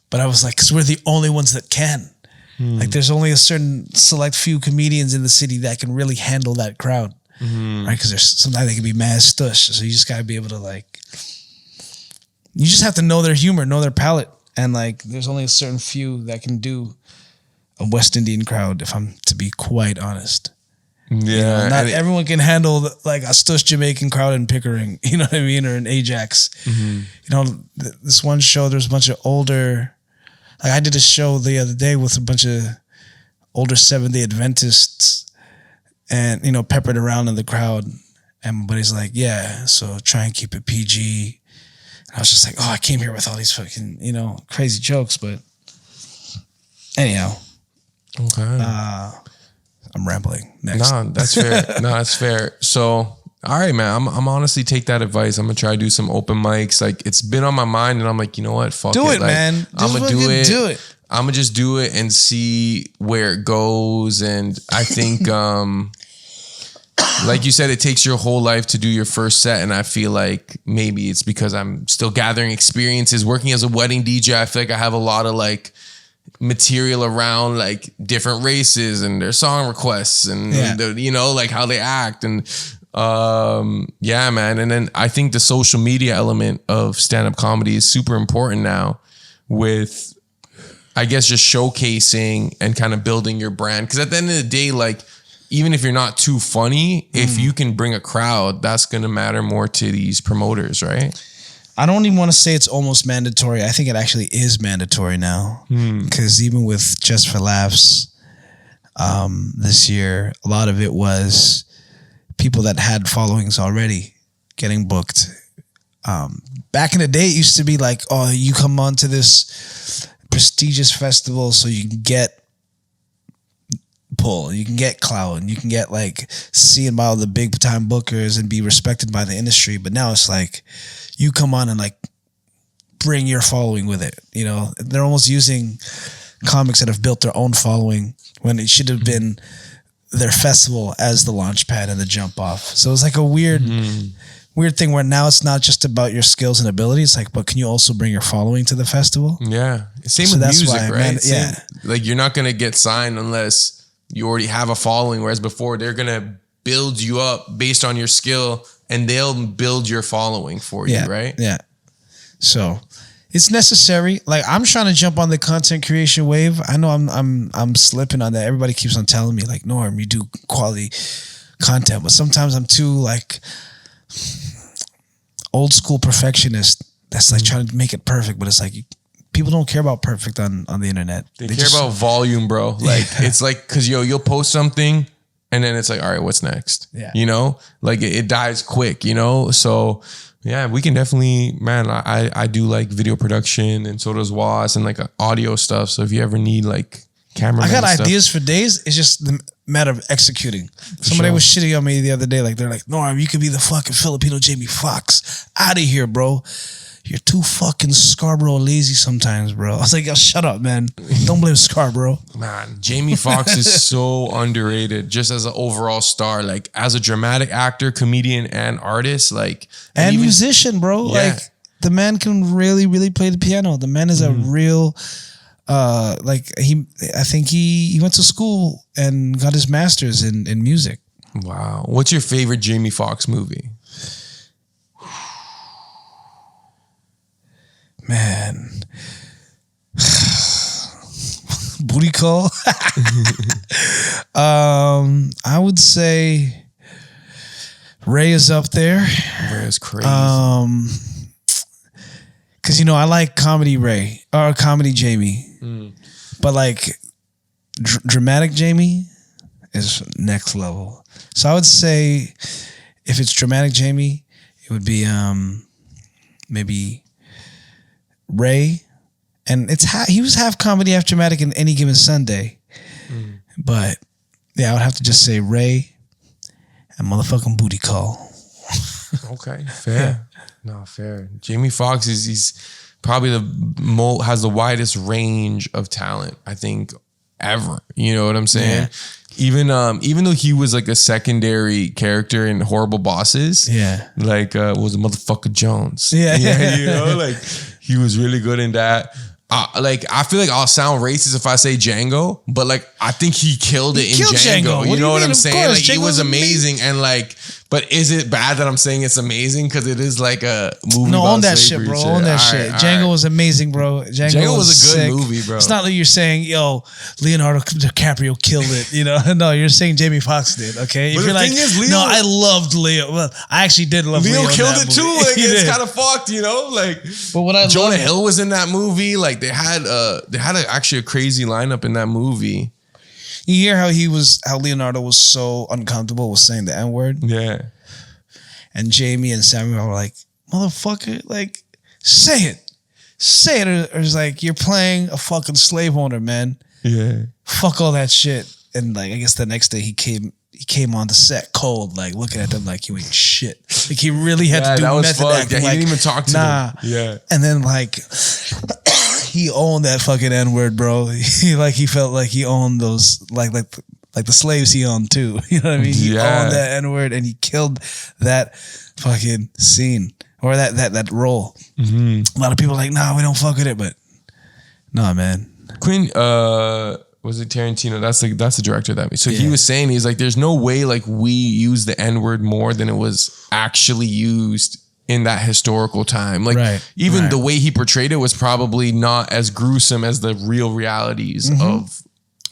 But I was like, "Cause we're the only ones that can." Like, there's only a certain select few comedians in the city that can really handle that crowd, right? Because sometimes they can be mad stush, so you just gotta be able to you just have to know their humor, know their palate, and there's only a certain few that can do a West Indian crowd, if I'm to be quite honest. Yeah. Not everyone can handle a stush Jamaican crowd in Pickering, you know what I mean? Or in Ajax. This one show, there's a bunch of older, I did a show the other day with a bunch of older Seventh-day Adventists and, peppered around in the crowd. And my buddy's like, yeah, so try and keep it PG. And I was just like, oh, I came here with all these fucking, crazy jokes. But anyhow. Okay. I'm rambling. Next. No, that's fair. That's fair. So, all right, man. I'm honestly take that advice. I'm gonna try to do some open mics. It's been on my mind, and I'm like, you know what? Fuck it. Do it, man. I'm gonna do it. I'm gonna just do it and see where it goes. And I think, like you said, it takes your whole life to do your first set. And I feel like maybe it's because I'm still gathering experiences. Working as a wedding DJ, I feel like I have a lot of material around different races and their song requests and how they act and yeah, man. And then I think the social media element of stand-up comedy is super important now with, I guess, just showcasing and kind of building your brand. Because at the end of the day, even if you're not too funny, if you can bring a crowd, that's going to matter more to these promoters, right? I don't even want to say it's almost mandatory. I think it actually is mandatory now. Because even with Just for Laughs this year, a lot of it was people that had followings already getting booked. Back in the day, it used to be like, oh, you come on to this prestigious festival so you can get pull, you can get clout, and you can get seen by all the big time bookers and be respected by the industry. But now it's you come on and bring your following with it. They're almost using comics that have built their own following when it should have been their festival as the launch pad and the jump off. So it's like a weird thing where now it's not just about your skills and abilities, like, but can you also bring your following to the festival? Yeah. Same So with that's music, why, right? man, yeah. Like you're not going to get signed unless you already have a following. Whereas before they're going to build you up based on your skill and they'll build your following for you, right? Yeah. So it's necessary. Like I'm trying to jump on the content creation wave. I know I'm slipping on that. Everybody keeps on telling me like, Norm, you do quality content, but sometimes I'm too like old school perfectionist. That's like trying to make it perfect, but it's like people don't care about perfect on the internet. They care about volume, bro. Like it's like because you'll post something and then it's like, all right, what's next? Yeah. You know, like it dies quick. You know, so. Yeah, we can definitely, man, I do like video production and so does Was and like audio stuff. So if you ever need like camera, I got stuff, ideas for days. It's just the matter of executing. Somebody was shitting on me the other day. Like they're like, Norm, you could be the fucking Filipino Jamie Foxx. Out of here, bro. You're too fucking Scarborough lazy sometimes, bro. I was like, yo, shut up, man. Don't blame Scarborough. Man, Jamie Foxx is so underrated just as an overall star. Like as a dramatic actor, comedian, and artist. Like and even, musician, bro. Yeah. Like the man can really, really play the piano. The man is a real like I think he went to school and got his master's in music. Wow. What's your favorite Jamie Foxx movie? Man. Booty call. I would say Ray is up there. Ray is crazy. Cause I like comedy Ray or comedy Jaimie, but like dramatic Jaimie is next level. So I would say if it's dramatic Jaimie, it would be maybe Ray, and he was half comedy, half dramatic in Any Given Sunday. But yeah, I would have to just say Ray and motherfucking Booty Call. Okay, fair. No, fair. Jamie Foxx he's probably has the widest range of talent, I think, ever. You know what I'm saying? Yeah. Even though he was like a secondary character in Horrible Bosses, like was a motherfucker Jones. Yeah, you know, like he was really good in that. Like I feel like I'll sound racist if I say Django, but like I think he killed it in Django. You know what I'm saying? Like he was amazing, and like, but is it bad that I'm saying it's amazing because it is like a movie? No, about own that slavery shit, bro. Own that shit. Django was amazing, bro. Django was a good movie, bro. It's not like you're saying, yo, Leonardo DiCaprio killed it. You know, no, you're saying Jamie Foxx did. Okay, but if you're like, Leo, no, I loved Leo. Well, I actually did love Leo. Leo killed it too. Like it's kind of fucked, you know. Like, but what I Jonah Hill was in that movie. Like they had actually a crazy lineup in that movie. You hear how Leonardo was so uncomfortable with saying the N-word? Yeah. And Jaimie and Samuel were like, motherfucker, like, say it. Say it. Or it's like, you're playing a fucking slave owner, man. Yeah. Fuck all that shit. And like, I guess the next day he came on the set cold, like looking at them like you ain't shit. Like he really had to do method acting. Yeah, he didn't even talk to them. Yeah. And then like he owned that fucking N-word, bro. He felt like he owned those like the slaves he owned too. You know what I mean? He owned that N-word and he killed that fucking scene or that role. Mm-hmm. A lot of people are like, nah, we don't fuck with it, but nah, man. Quinn, was it Tarantino? That's the director of that movie. So he was saying, he's like, there's no way like we use the N-word more than it was actually used in that historical time. Like even the way he portrayed it was probably not as gruesome as the real realities of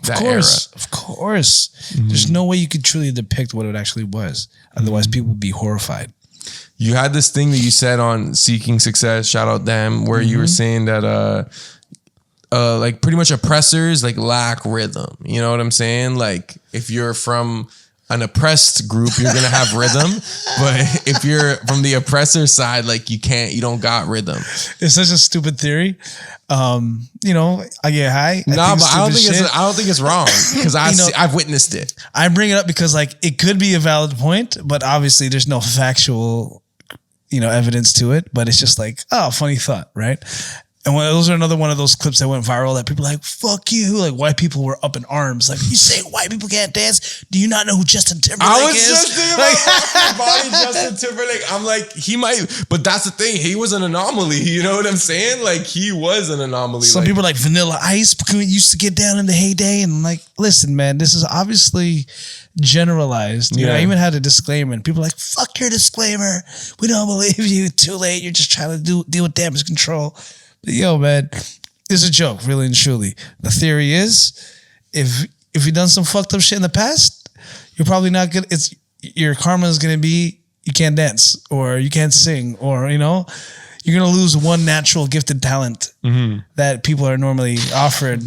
that era. Of course. Mm-hmm. There's no way you could truly depict what it actually was. Otherwise people would be horrified. You had this thing that you said on Seeking Success, shout out them, where you were saying that like pretty much oppressors like lack rhythm. You know what I'm saying? Like if you're from an oppressed group, you're gonna have rhythm, but if you're from the oppressor side, like you don't got rhythm. It's such a stupid theory. You know, I get high. But I don't think it's wrong because I've witnessed it. I bring it up because like it could be a valid point, but obviously there's no factual, evidence to it. But it's just like, oh, funny thought, right? And those are another one of those clips that went viral that people are like, fuck you. Like white people were up in arms. Like, you say white people can't dance? Do you not know who Justin Timberlake is? I was just thinking about body Justin Timberlake. I'm like, he might, but that's the thing. He was an anomaly. You know what I'm saying? Like, he was an anomaly. Some people are like Vanilla Ice used to get down in the heyday. And I'm like, listen, man, this is obviously generalized. You know, I even had a disclaimer and people are like, fuck your disclaimer. We don't believe you. Too late. You're just trying to deal with damage control. But yo, man, it's a joke, really and truly. The theory is, if you've done some fucked up shit in the past, you're probably not good. Your karma is gonna be you can't dance or you can't sing or you're gonna lose one natural gifted talent that people are normally offered,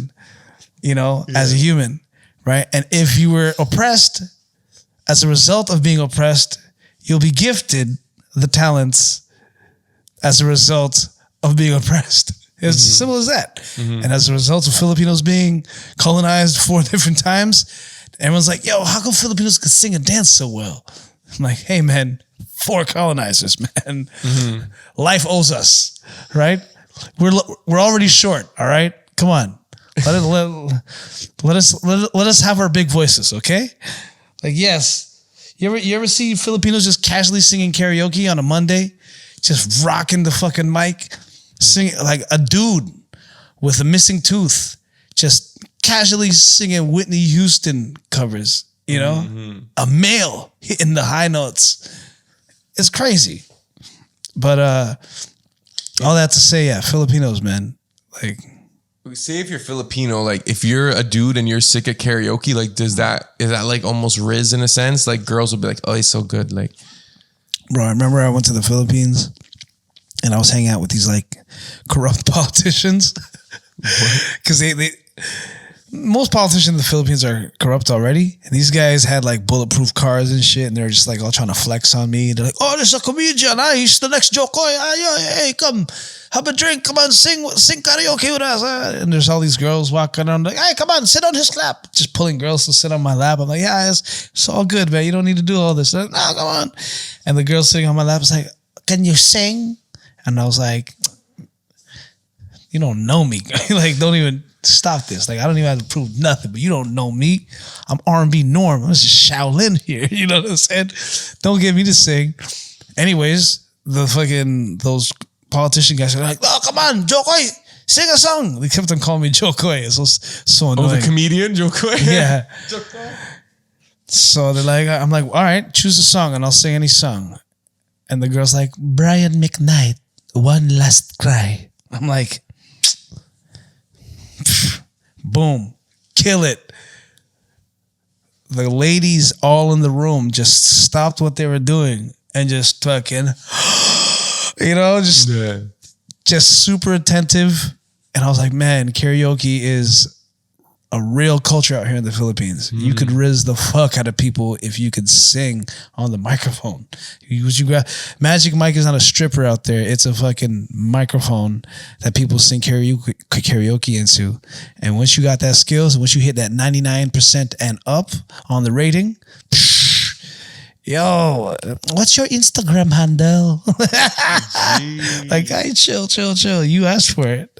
as a human, right? And if you were oppressed, as a result of being oppressed, you'll be gifted the talents as a result of being oppressed. It's as simple as that. And as a result of Filipinos being colonized 4 different times, everyone's like, yo, how come Filipinos can sing and dance so well? I'm like, hey, man, 4 colonizers, man. Life owes us, right? We're already short, all right? Come on. Let us have our big voices, okay? Like, yes. You ever see Filipinos just casually singing karaoke on a Monday? Just rocking the fucking mic? Singing like a dude with a missing tooth, just casually singing Whitney Houston covers, a male hitting the high notes. It's crazy. But all that to say, Filipinos, man. Like, say if you're Filipino, like if you're a dude and you're sick at karaoke, like is that like almost Rizz in a sense? Like girls will be like, oh, he's so good. Like, bro, I remember I went to the Philippines. And I was hanging out with these like corrupt politicians because most politicians in the Philippines are corrupt already. And these guys had like bulletproof cars and shit. And they're just like all trying to flex on me. They're like, oh, there's a comedian. He's the next Joe Coy. Hey, come have a drink. Come on, sing karaoke with us. And there's all these girls walking around like, hey, come on, sit on his lap. Just pulling girls to sit on my lap. I'm like, yeah, it's all good, man. You don't need to do all this. Like, no, come on. And the girl sitting on my lap is like, can you sing? And I was like, you don't know me. Like, don't even stop this. Like, I don't even have to prove nothing, but you don't know me. I'm R&B Norm. I'm just Shaolin here. You know what I'm saying? Don't get me to sing. Anyways, those politician guys are like, oh, come on, Joe Coy, sing a song. They kept on calling me Joe Coy. It's so annoying. Oh, the comedian, Joe Coy? Yeah. So they're like, I'm like, all right, choose a song and I'll sing any song. And the girl's like, Brian McKnight, One Last Cry. I'm like, boom, kill it. The ladies all in the room just stopped what they were doing and just fucking, just super attentive. And I was like, man, karaoke is a real culture out here in the Philippines. You could Rizz the fuck out of people if you could sing on the microphone. Magic Mike is not a stripper out there. It's a fucking microphone that people sing karaoke into. And once you got that skills, once you hit that 99% and up on the rating, yo, what's your Instagram handle? Like, hey, chill. You asked for it.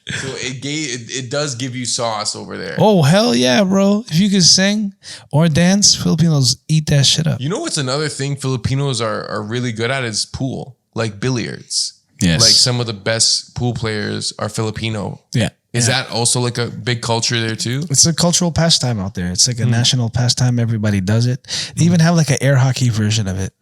So it does give you sauce over there. Oh, hell yeah, bro. If you can sing or dance, Filipinos eat that shit up. You know what's another thing Filipinos are really good at is pool, like billiards. Yes. Like some of the best pool players are Filipino. Yeah. Is that also like a big culture there too? It's a cultural pastime out there. It's like a national pastime. Everybody does it. They even have like an air hockey version of it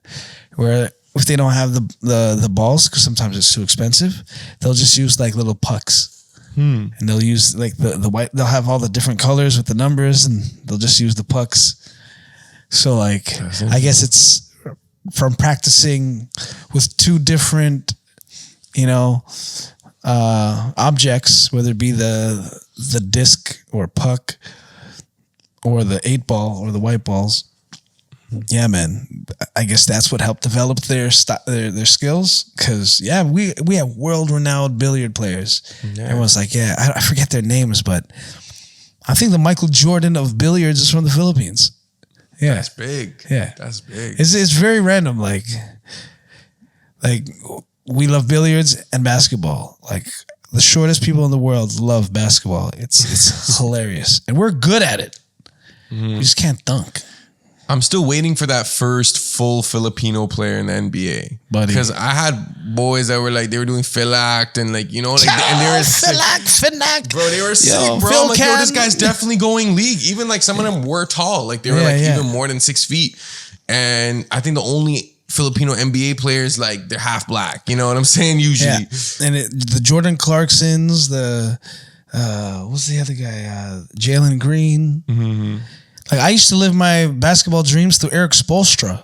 where if they don't have the balls, because sometimes it's too expensive, they'll just use like little pucks. And they'll use like the white, they'll have all the different colors with the numbers and they'll just use the pucks. So like, I guess it's from practicing with 2 different, objects, whether it be the disc or puck or the 8-ball or the white balls. Yeah, man. I guess that's what helped develop their skills. Because we have world-renowned billiard players. Yeah. Everyone's like, I forget their names, but I think the Michael Jordan of billiards is from the Philippines. Yeah, that's big. Yeah, that's big. It's very random. Like we love billiards and basketball. Like the shortest people in the world love basketball. It's hilarious. And we're good at it. We just can't dunk. I'm still waiting for that first full Filipino player in the NBA. Buddy. Because I had boys that were like, they were doing Philact and like, you know, like, and they were Finac. Bro, they were sick, bro. Phil I'm like, yo, Can. this guy's definitely going league. Even like some of them were tall. Like they were even more than 6 feet. And I think the only Filipino NBA players, like they're half black. You know what I'm saying? Usually. Yeah. And the Jordan Clarksons, what's the other guy? Jalen Green. Mm-hmm. Like I used to live my basketball dreams through Eric Spoelstra.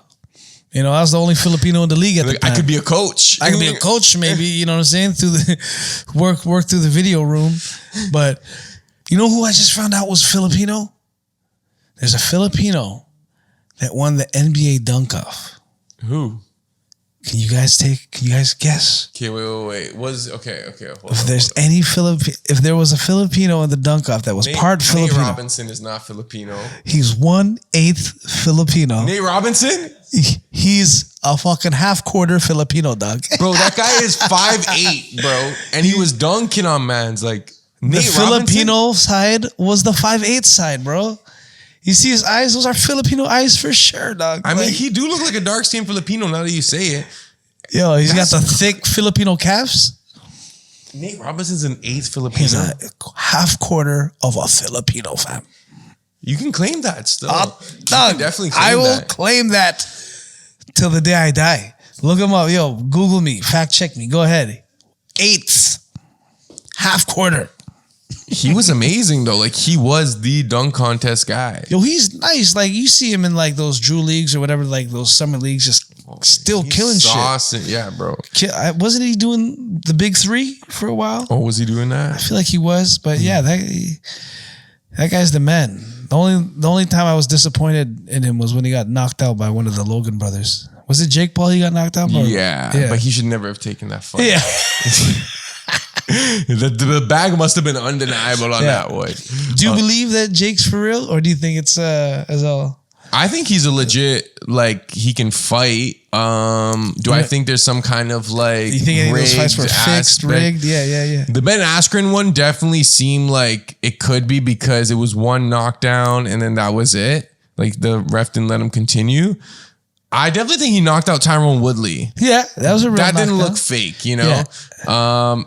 You know, I was the only Filipino in the league at the time. I could be a coach. I could be a coach, maybe. You know what I'm saying? Through the work through the video room. But you know who I just found out was Filipino? There's a Filipino that won the NBA dunk-off. Who? Can you guys guess? Okay, wait. Okay. If there was a Filipino in the dunk-off that was part Filipino. Nate Robinson is not Filipino. He's 1/8 Filipino. Nate Robinson? He's a fucking half-quarter Filipino, dog. Bro, that guy is 5'8", bro. And he was dunking on mans. Like, Nate the Filipino side was the 5'8" side, bro. You see his eyes? Those are Filipino eyes for sure, dog. I mean, he do look like a dark-skinned Filipino now that you say it. Yo, he's got the thick Filipino calves. Nate Robinson's an 8th Filipino. He's a half-quarter of a Filipino, fam. You can claim that still. Dog, definitely claim I will that. claim that till the day I die. Look him up. Yo, Google me. Fact check me. Go ahead. 8th. Half-quarter. He was amazing though. Like he was the dunk contest guy. Yo, he's nice. Like you see him in like those Drew leagues or whatever, like those summer leagues, just still killing shit. Yeah, bro. Wasn't he doing the big 3 for a while? Oh, was he doing I that? feel like he was, but yeah, that guy's the man. The only time I was disappointed in him was when he got knocked out by one of the Logan brothers. Was it Jake Paul he got knocked out by? Yeah, but he should never have taken that fight. Yeah. The bag must have been undeniable on that one. Do you believe that Jake's for real, or do you think it's as all? I think he's a legit, like he can fight. Do I think there's some kind of like you think any of those fights were fixed, rigged? Yeah. The Ben Askren one definitely seemed like it could be because it was one knockdown and then that was it. Like the ref didn't let him continue. I definitely think he knocked out Tyrone Woodley. Yeah, that was a real That knockdown. didn't look fake, you know? Yeah.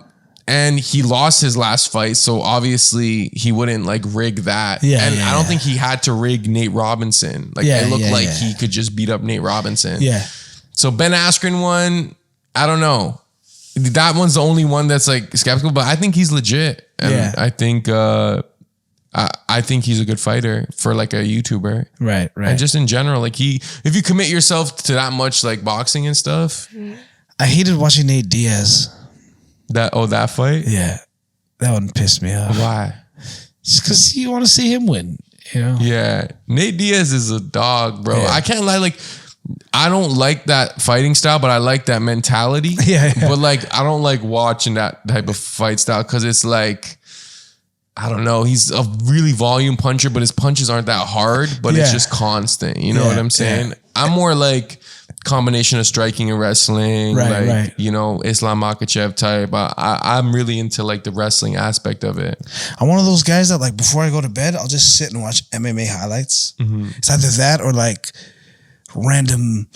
And he lost his last fight, so obviously he wouldn't like rig that. I don't think he had to rig Nate Robinson. Like it looked like he could just beat up Nate Robinson. Yeah. So Ben Askren one, I don't know. That one's the only one that's like skeptical, but I think he's legit. And I think he's a good fighter for like a YouTuber. Right. And just in general, like if you commit yourself to that much like boxing and stuff. I hated watching Nate Diaz. That fight? Yeah. That one pissed me off. Why? Just because you want to see him win, you know? Yeah. Nate Diaz is a dog, bro. Yeah. I can't lie, like, I don't like that fighting style, but I like that mentality. Yeah. But like, I don't like watching that type of fight style because it's like, I don't know. He's a really volume puncher, but his punches aren't that hard, but it's just constant. You know what I'm saying? Yeah. I'm more like combination of striking and wrestling, right. You know, Islam Makhachev type. I'm really into like the wrestling aspect of it. I'm one of those guys that like before I go to bed, I'll just sit and watch MMA highlights. Mm-hmm. It's either that or like random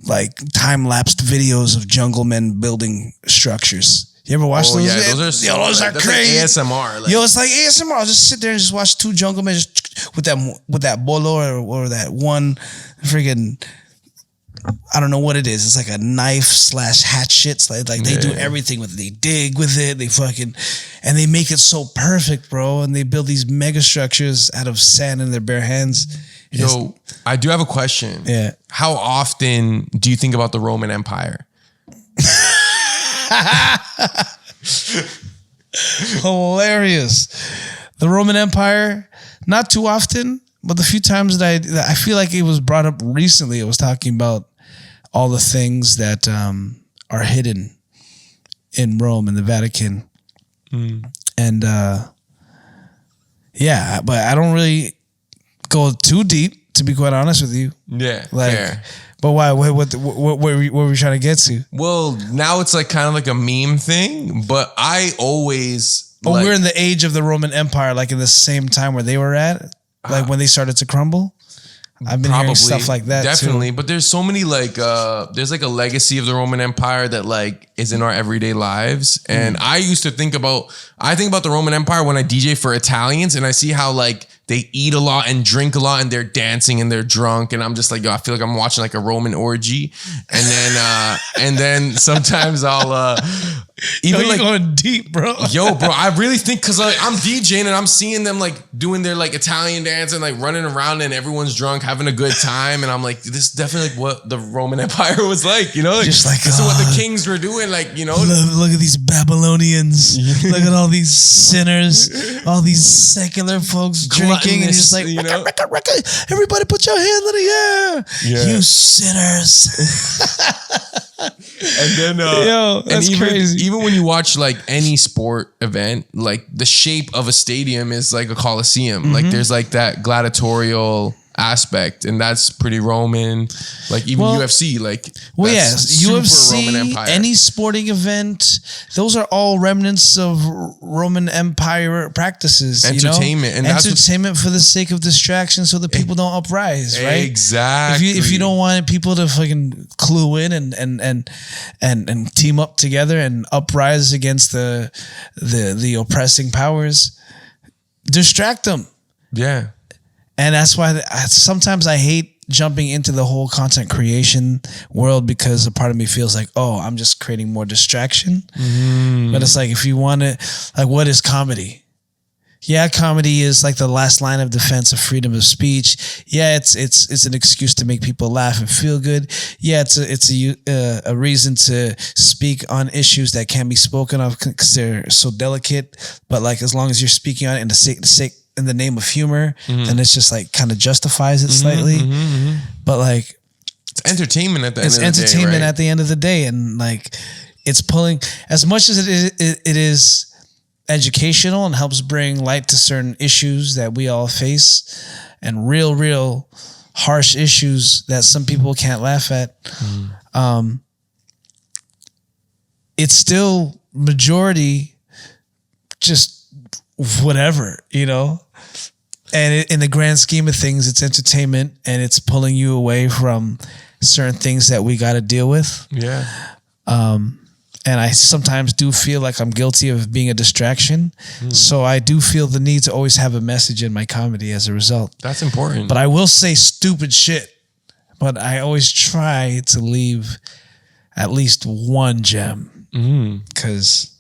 like time-lapsed videos of jungle men building structures. You ever watch those? Yeah, those are crazy. Like ASMR. Like, it's like ASMR. I'll just sit there and just watch 2 jungle men just with that bolo or that one friggin', I don't know what it is. It's like a knife / hatchet. Like they do everything with it. They dig with it. They fucking, and they make it so perfect, bro. And they build these mega structures out of sand in their bare hands. Yo, I do have a question. Yeah. How often do you think about the Roman Empire? Hilarious. The Roman Empire, not too often, but the few times that I feel like it was brought up recently, it was talking about all the things that are hidden in Rome and the Vatican. And but I don't really go too deep to be quite honest with you. Yeah, like, fair. But why? What were we trying to get to? Well, now it's like kind of like a meme thing, but I always. Oh, we're in the age of the Roman Empire, like in the same time where they were at, like when they started to crumble. I've been hearing stuff like that definitely, too. But there's so many like there's like a legacy of the Roman Empire that like is in our everyday lives. And I think about the Roman Empire when I DJ for Italians, and I see how like they eat a lot and drink a lot and they're dancing and they're drunk, and I'm just like, yo, I feel like I'm watching like a Roman orgy. And then sometimes I'll even you're going deep, bro. Yo, bro, I really think because like, I'm DJing and I'm seeing them like doing their like Italian dance and like running around and everyone's drunk, having a good time, and I'm like, this is definitely like what the Roman Empire was like, you know? Like, just like, this is what the kings were doing, like, you know? Look at these Babylonians. Look at all these sinners, all these secular folks drinking, and you're just like, you know? Everybody put your hand in the air. Yeah. You sinners. And then, yo, that's crazy. Even when you watch like any sport event, like the shape of a stadium is like a coliseum. Like there's like that gladiatorial aspect, and that's pretty Roman. Like even UFC, like UFC, Roman Empire. any sporting event, those are all remnants of Roman Empire practices. Entertainment, and entertainment for the sake of distraction, so that people don't uprise. Right? Exactly. If you don't want people to fucking clue in and team up together and uprise against the oppressing powers, distract them. Yeah. And that's why sometimes I hate jumping into the whole content creation world, because a part of me feels like, oh, I'm just creating more distraction. But it's like, if you want to, like, what is comedy? Yeah, comedy is like the last line of defense of freedom of speech. Yeah, it's an excuse to make people laugh and feel good. Yeah, it's a reason to speak on issues that can be spoken of because they're so delicate. But like, as long as you're speaking on it in the name of humor, then it's just like kind of justifies it slightly. But like, it's entertainment at the end of the day. It's entertainment at the end of the day, and like, it's pulling as much as it is educational and helps bring light to certain issues that we all face, and real harsh issues that some people can't laugh at. It's still majority just whatever, you know? And in the grand scheme of things, it's entertainment, and it's pulling you away from certain things that we got to deal with. Yeah. And I sometimes do feel like I'm guilty of being a distraction. So I do feel the need to always have a message in my comedy as a result. That's important. But I will say stupid shit. But I always try to leave at least one gem. Because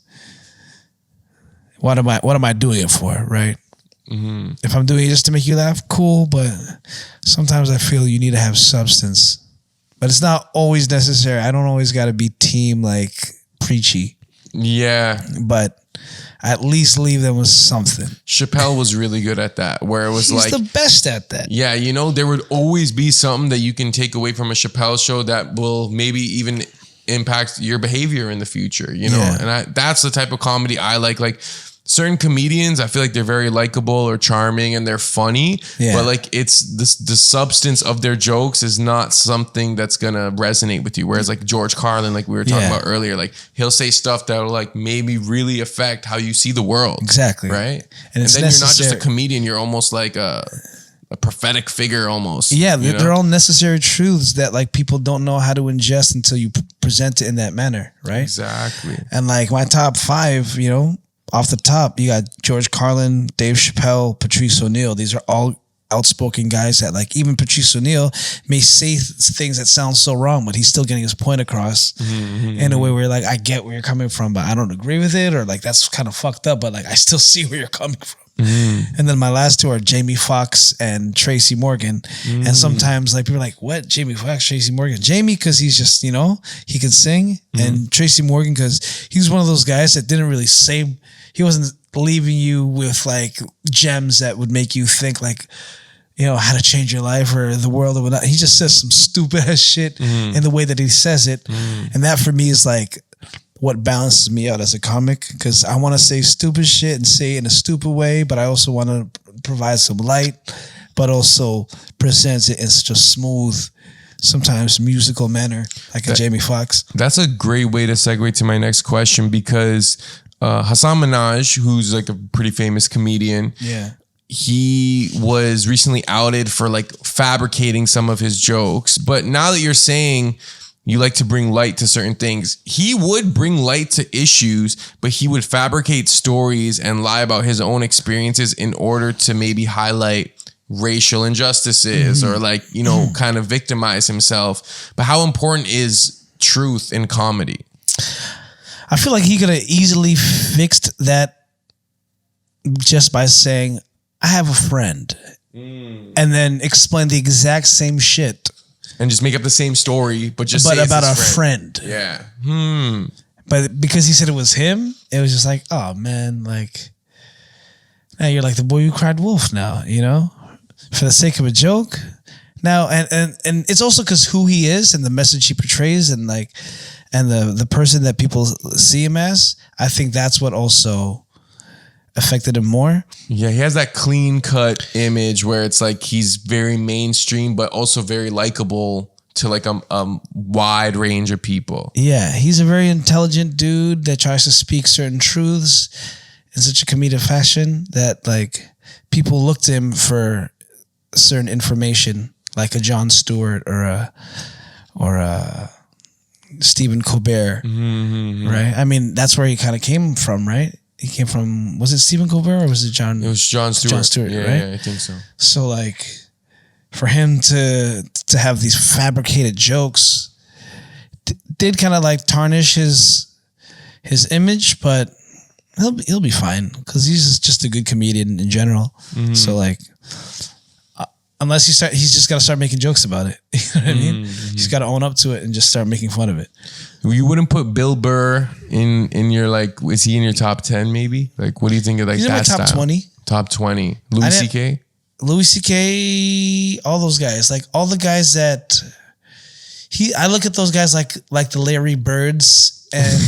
what am I doing it for, right? If I'm doing it just to make you laugh, cool. But sometimes I feel you need to have substance. But it's not always necessary. I don't always got to be team like preachy. Yeah. But at least leave them with something. Chapelle was really good at that, where it was He's like the best at that. Yeah, you know, there would always be something that you can take away from a Chapelle show that will maybe even impact your behavior in the future, you know? Yeah. And that's the type of comedy I like. Like, certain comedians, I feel like they're very likable or charming and they're funny, but like, it's the substance of their jokes is not something that's gonna resonate with you. Whereas like George Carlin, like we were talking about earlier, like he'll say stuff that will like maybe really affect how you see the world. Exactly. Right. And then you're not just a comedian, you're almost like a prophetic figure almost. Yeah, they're all necessary truths that like people don't know how to ingest until you present it in that manner, right? Exactly. And like my top 5, you know, off the top, you got George Carlin, Dave Chappelle, Patrice O'Neal. These are all outspoken guys that like, even Patrice O'Neal may say things that sound so wrong, but he's still getting his point across in a way where like, I get where you're coming from, but I don't agree with it, or like, that's kind of fucked up, but like, I still see where you're coming from. And then my last 2 are Jaimie Foxx and Tracy Morgan. And sometimes like people are like, what? Jaimie Foxx, Tracy Morgan? Jaimie, because he's just, you know, he can sing. And Tracy Morgan, because he was one of those guys that didn't really say, he wasn't leaving you with like gems that would make you think like, you know, how to change your life or the world or whatnot. He just says some stupid ass shit in the way that he says it. And that for me is like what balances me out as a comic, because I want to say stupid shit and say it in a stupid way, but I also want to provide some light. but also presents it in such a smooth, sometimes musical manner, like a Jamie Foxx. That's a great way to segue to my next question, because Hassan Minhaj, who's like a pretty famous comedian, he was recently outed for like fabricating some of his jokes. But now that you're saying you like to bring light to certain things, he would bring light to issues, but he would fabricate stories and lie about his own experiences in order to maybe highlight racial injustices or like, you know, kind of victimize himself. But how important is truth in comedy? I feel like he could have easily fixed that just by saying, I have a friend, and then explain the exact same shit. And just make up the same story, but just say about it's a friend. Yeah. But because he said it was him, it was just like, oh man, like, now you're like the boy who cried wolf now, you know? For the sake of a joke. Now, and it's also because who he is and the message he portrays and like, and the person that people see him as, I think that's what also affected him more. Yeah, he has that clean cut image where it's like he's very mainstream, but also very likable to like a wide range of people. Yeah, he's a very intelligent dude that tries to speak certain truths in such a comedic fashion that like people look to him for certain information, like a Jon Stewart or a Stephen Colbert, right? I mean, that's where he kind of came from, right? He came from, was it Stephen Colbert or was it Jon? It was Jon Stewart. Jon Stewart, yeah, right? Yeah, I think so. So like, for him to have these fabricated jokes did kind of like tarnish his image, but he'll be fine because he's just a good comedian in general. So like, unless he's just got to start making jokes about it. You know what I mean? He's got to own up to it and just start making fun of it. You wouldn't put Bill Burr in your like, is he in your top 10 maybe? Like, what do you think of like He's in that my top style? 20. Top 20. Louis C.K.? Louis C.K., all those guys. Like all the guys that I look at those guys like the Larry Birds and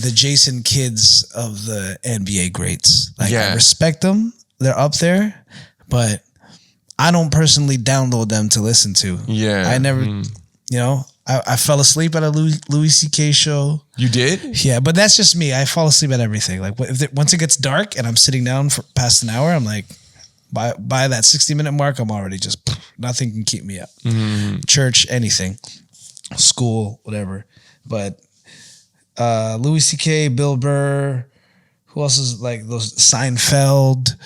the Jason Kidds of the NBA greats. Like I respect them. They're up there, but I don't personally download them to listen to. Yeah. I never, you know, I fell asleep at a Louis C.K. show. You did? Yeah, but that's just me. I fall asleep at everything. Like once it gets dark and I'm sitting down for past an hour, I'm like, by that 60-minute mark, I'm already just, nothing can keep me up. Church, anything, school, whatever. But Louis C.K., Bill Burr, who else is like those, Seinfeld.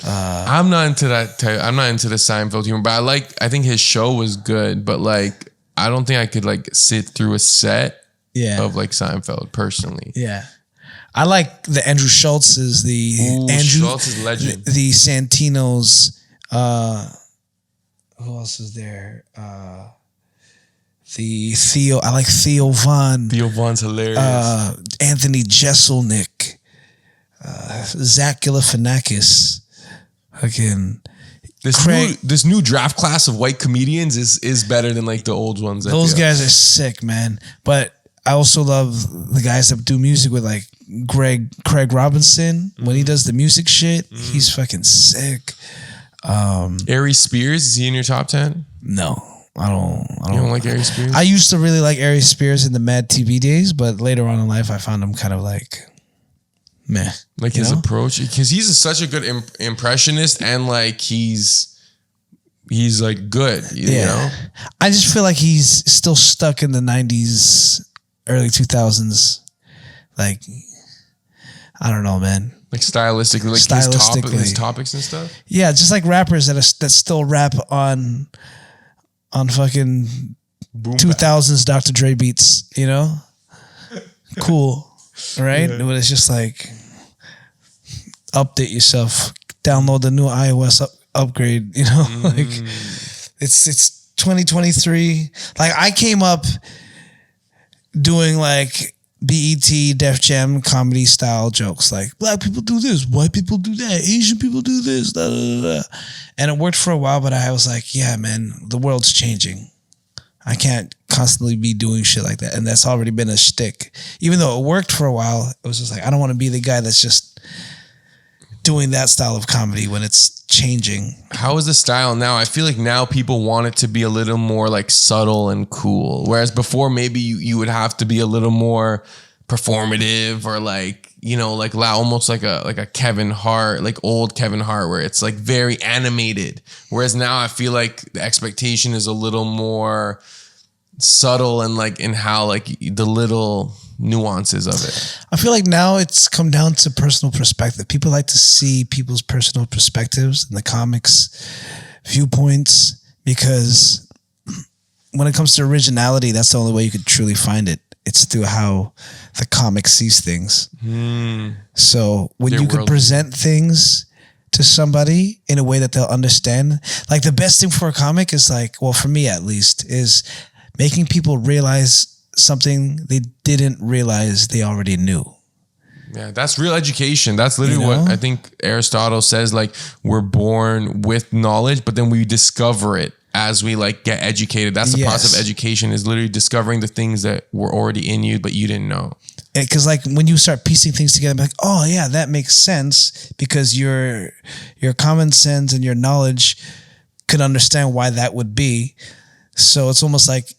I'm not into that I'm not into the Seinfeld humor, but I think his show was good, but like I don't think I could like sit through a set of like Seinfeld personally. Yeah. I like the Andrew Schultz's, Schultz is legend. The Santinos, who else is there? The Theo, I like Theo Von. Theo Von's hilarious. Anthony Jeselnik, Zach Galifianakis. Again, this new draft class of white comedians is better than like the old ones. Those guys are sick, man. But I also love the guys that do music with like Craig Robinson. When he does the music shit, he's fucking sick. Aries Spears, is he in your top 10? No, I don't. You don't like Aries Spears? I used to really like Aries Spears in the Mad TV days, but later on in life, I found him kind of like meh. Like his approach, because he's such a good impressionist, and like he's like good. You know, I just feel like he's still stuck in the 90s, early 2000s. Like, I don't know, man. Like stylistically, like his topics and stuff. Yeah, just like rappers that still rap on fucking boom 2000s Dr. Dre beats. You know, cool, right? Yeah. But it's just like, update yourself, download the new iOS upgrade. You know, like it's 2023. Like I came up doing like BET, Def Jam comedy style jokes, like black people do this, white people do that, Asian people do this, da, da, da. And it worked for a while, but I was like, yeah, man, the world's changing. I can't constantly be doing shit like that. And that's already been a shtick. Even though it worked for a while, it was just like, I don't want to be the guy that's just doing that style of comedy when it's changing. How is the style now? I feel like now people want it to be a little more like subtle and cool. Whereas before, maybe you would have to be a little more performative or like, you know, like loud, almost like a Kevin Hart, like old Kevin Hart, where it's like very animated. Whereas now I feel like the expectation is a little more subtle and like in how like the little nuances of it. I feel like now it's come down to personal perspective. People like to see people's personal perspectives in the comics, viewpoints, because when it comes to originality, that's the only way you could truly find it. It's through how the comic sees things. So when you could present things to somebody in a way that they'll understand, like the best thing for a comic is like, well, for me at least, is making people realize something they didn't realize they already knew. Yeah, that's real education. That's literally what I think Aristotle says, like we're born with knowledge, but then we discover it as we like get educated. That's the process of education, is literally discovering the things that were already in you, but you didn't know. Because like when you start piecing things together, like, oh yeah, that makes sense, because your common sense and your knowledge could understand why that would be. So it's almost like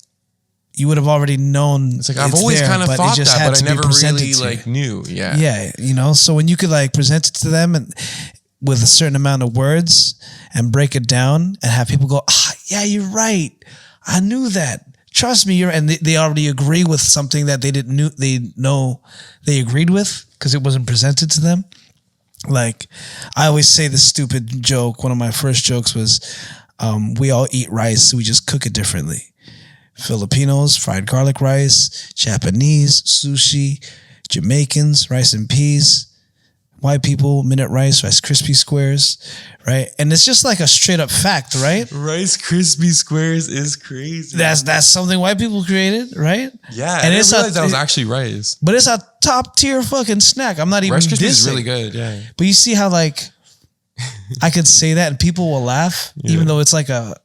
you would have already known. It's like, I've always kind of thought that, but I never really like knew. Yeah. Yeah. You know, so when you could like present it to them and with a certain amount of words and break it down and have people go, yeah, you're right. I knew that. Trust me. And they already agree with something that they know they agreed with because it wasn't presented to them. Like I always say this stupid joke. One of my first jokes was, we all eat rice, so we just cook it differently. Filipinos, fried garlic rice. Japanese, sushi. Jamaicans, rice and peas. White people, minute rice, Rice Krispie Squares, right? And it's just like a straight up fact, right? Rice Krispie Squares is crazy. That's something white people created, right? Yeah, and I didn't realize that was actually rice. But it's a top tier fucking snack. I'm not even Rice Krispies dissing. is really good, yeah. But you see how like I could say that and people will laugh, even though it's like a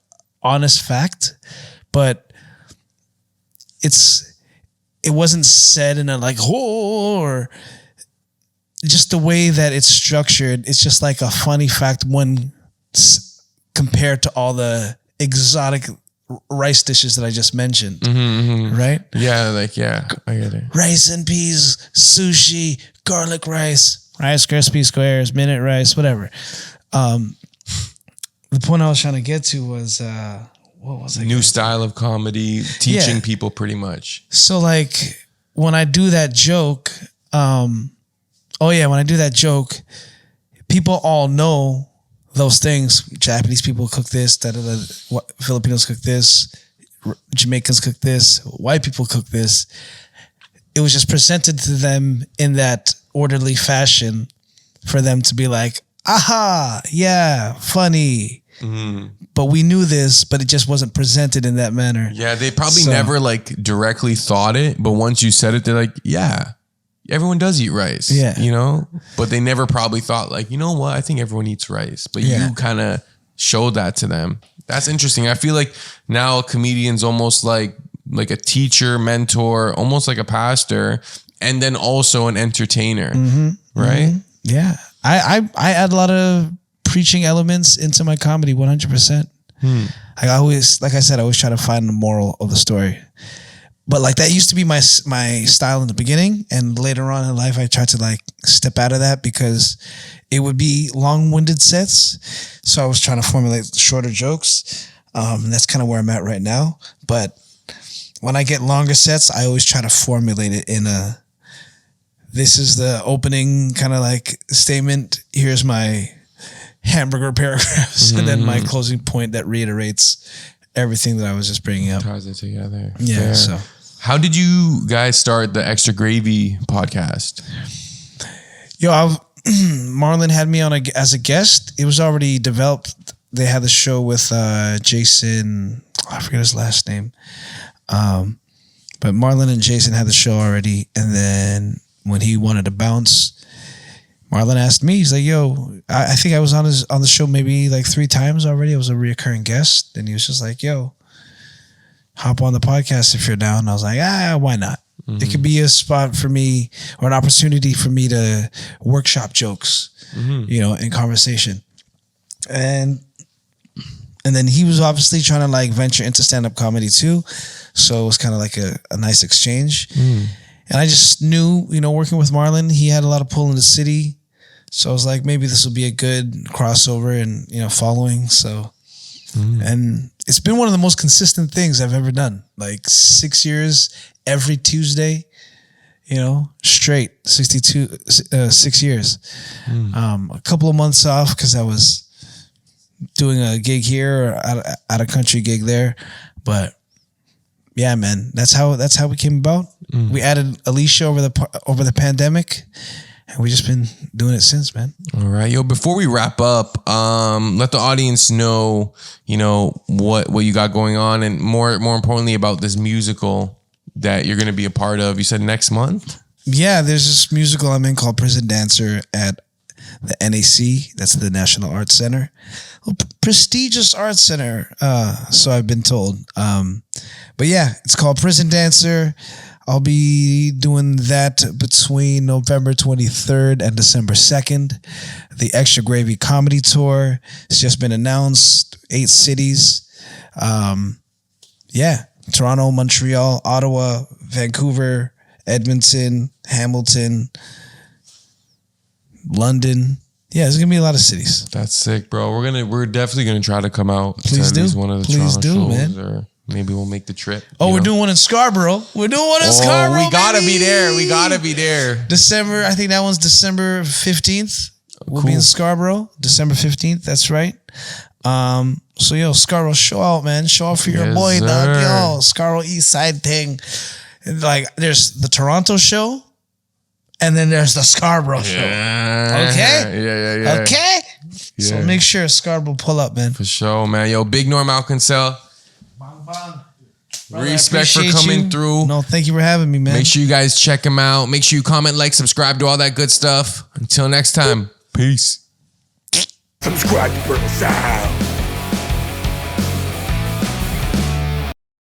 honest fact, but it wasn't said in a like or just the way that it's structured. It's just like a funny fact when compared to all the exotic rice dishes that I just mentioned, right? Yeah, like I get it. Rice and peas, sushi, garlic rice, Rice Krispie Squares, minute rice, whatever. The point I was trying to get to was what was it? New style of comedy, teaching people pretty much. So like when I do that joke, when I do that joke, people all know those things. Japanese people cook this, Filipinos cook this, Jamaicans cook this, white people cook this. It was just presented to them in that orderly fashion for them to be like, aha, yeah, funny. But we knew this, but it just wasn't presented in that manner. Yeah, they probably never like directly thought it, but once you said it, they're like, yeah, everyone does eat rice. Yeah. You know? But they never probably thought like, you know what? I think everyone eats rice. But you kind of showed that to them. That's interesting. I feel like now a comedian's almost like a teacher, mentor, almost like a pastor, and then also an entertainer. Right? Yeah. I add a lot of preaching elements into my comedy 100%. I always try to find the moral of the story. But like that used to be my style in the beginning, and later on in life I tried to like step out of that because it would be long-winded sets. So I was trying to formulate shorter jokes. And that's kind of where I'm at right now. But when I get longer sets, I always try to formulate it in this is the opening kind of like statement. Here's my hamburger paragraphs, and then my closing point that reiterates everything that I was just bringing up. Ties it together. Yeah. Fair. So, how did you guys start the Extra Gravy podcast? Marlon had me on as a guest. It was already developed. They had the show with Jason. I forget his last name. But Marlon and Jason had the show already, and then when he wanted to bounce, Marlon asked me, he's like, yo, I think I was on the show maybe like 3 times already. I was a reoccurring guest. And he was just like, yo, hop on the podcast if you're down. And I was like, why not? It could be a spot for me or an opportunity for me to workshop jokes, you know, in conversation. And then he was obviously trying to like venture into stand-up comedy too. So it was kind of like a nice exchange. And I just knew, you know, working with Marlon, he had a lot of pull in the city. So I was like, maybe this will be a good crossover and, you know, following. So, and it's been one of the most consistent things I've ever done. Like 6 years, every Tuesday, you know, straight 6 years. A couple of months off because I was doing a gig here or out of country gig there. But yeah, man, that's how we came about. We added Alicia over the pandemic, and we just been doing it since, man. All right, yo. Before we wrap up, let the audience know, you know, what you got going on, and more importantly about this musical that you're going to be a part of. You said next month. Yeah, there's this musical I'm in called Prison Dancer at the NAC. That's the National Arts Center. Prestigious arts center, so I've been told. But yeah, it's called Prison Dancer. I'll be doing that between November 23rd and December 2nd. The Extra Gravy Comedy Tour has just been announced. 8 cities. Yeah, Toronto, Montreal, Ottawa, Vancouver, Edmonton, Hamilton, London. Yeah, there's gonna be a lot of cities. That's sick, bro. We're definitely gonna try to come out. Please do. One of the Toronto shows, man. Or maybe we'll make the trip. We're doing one in Scarborough. We're doing one in Scarborough. We gotta be there. We gotta be there. December. I think that one's December 15th. We'll be in Scarborough, December 15th. That's right. So yo, Scarborough, show out, man. Show out for your boy, dog. Yo, Scarborough East Side thing. And like, there's the Toronto show. And then there's the Scarborough show. Okay? Yeah. Okay? Yeah. So make sure Scarborough pull up, man. For sure, man. Yo, big Norm Alconcel. Bang. Respect for coming through. No, thank you for having me, man. Make sure you guys check him out. Make sure you comment, like, subscribe, do all that good stuff. Until next time, peace. Subscribe to Borough Sound.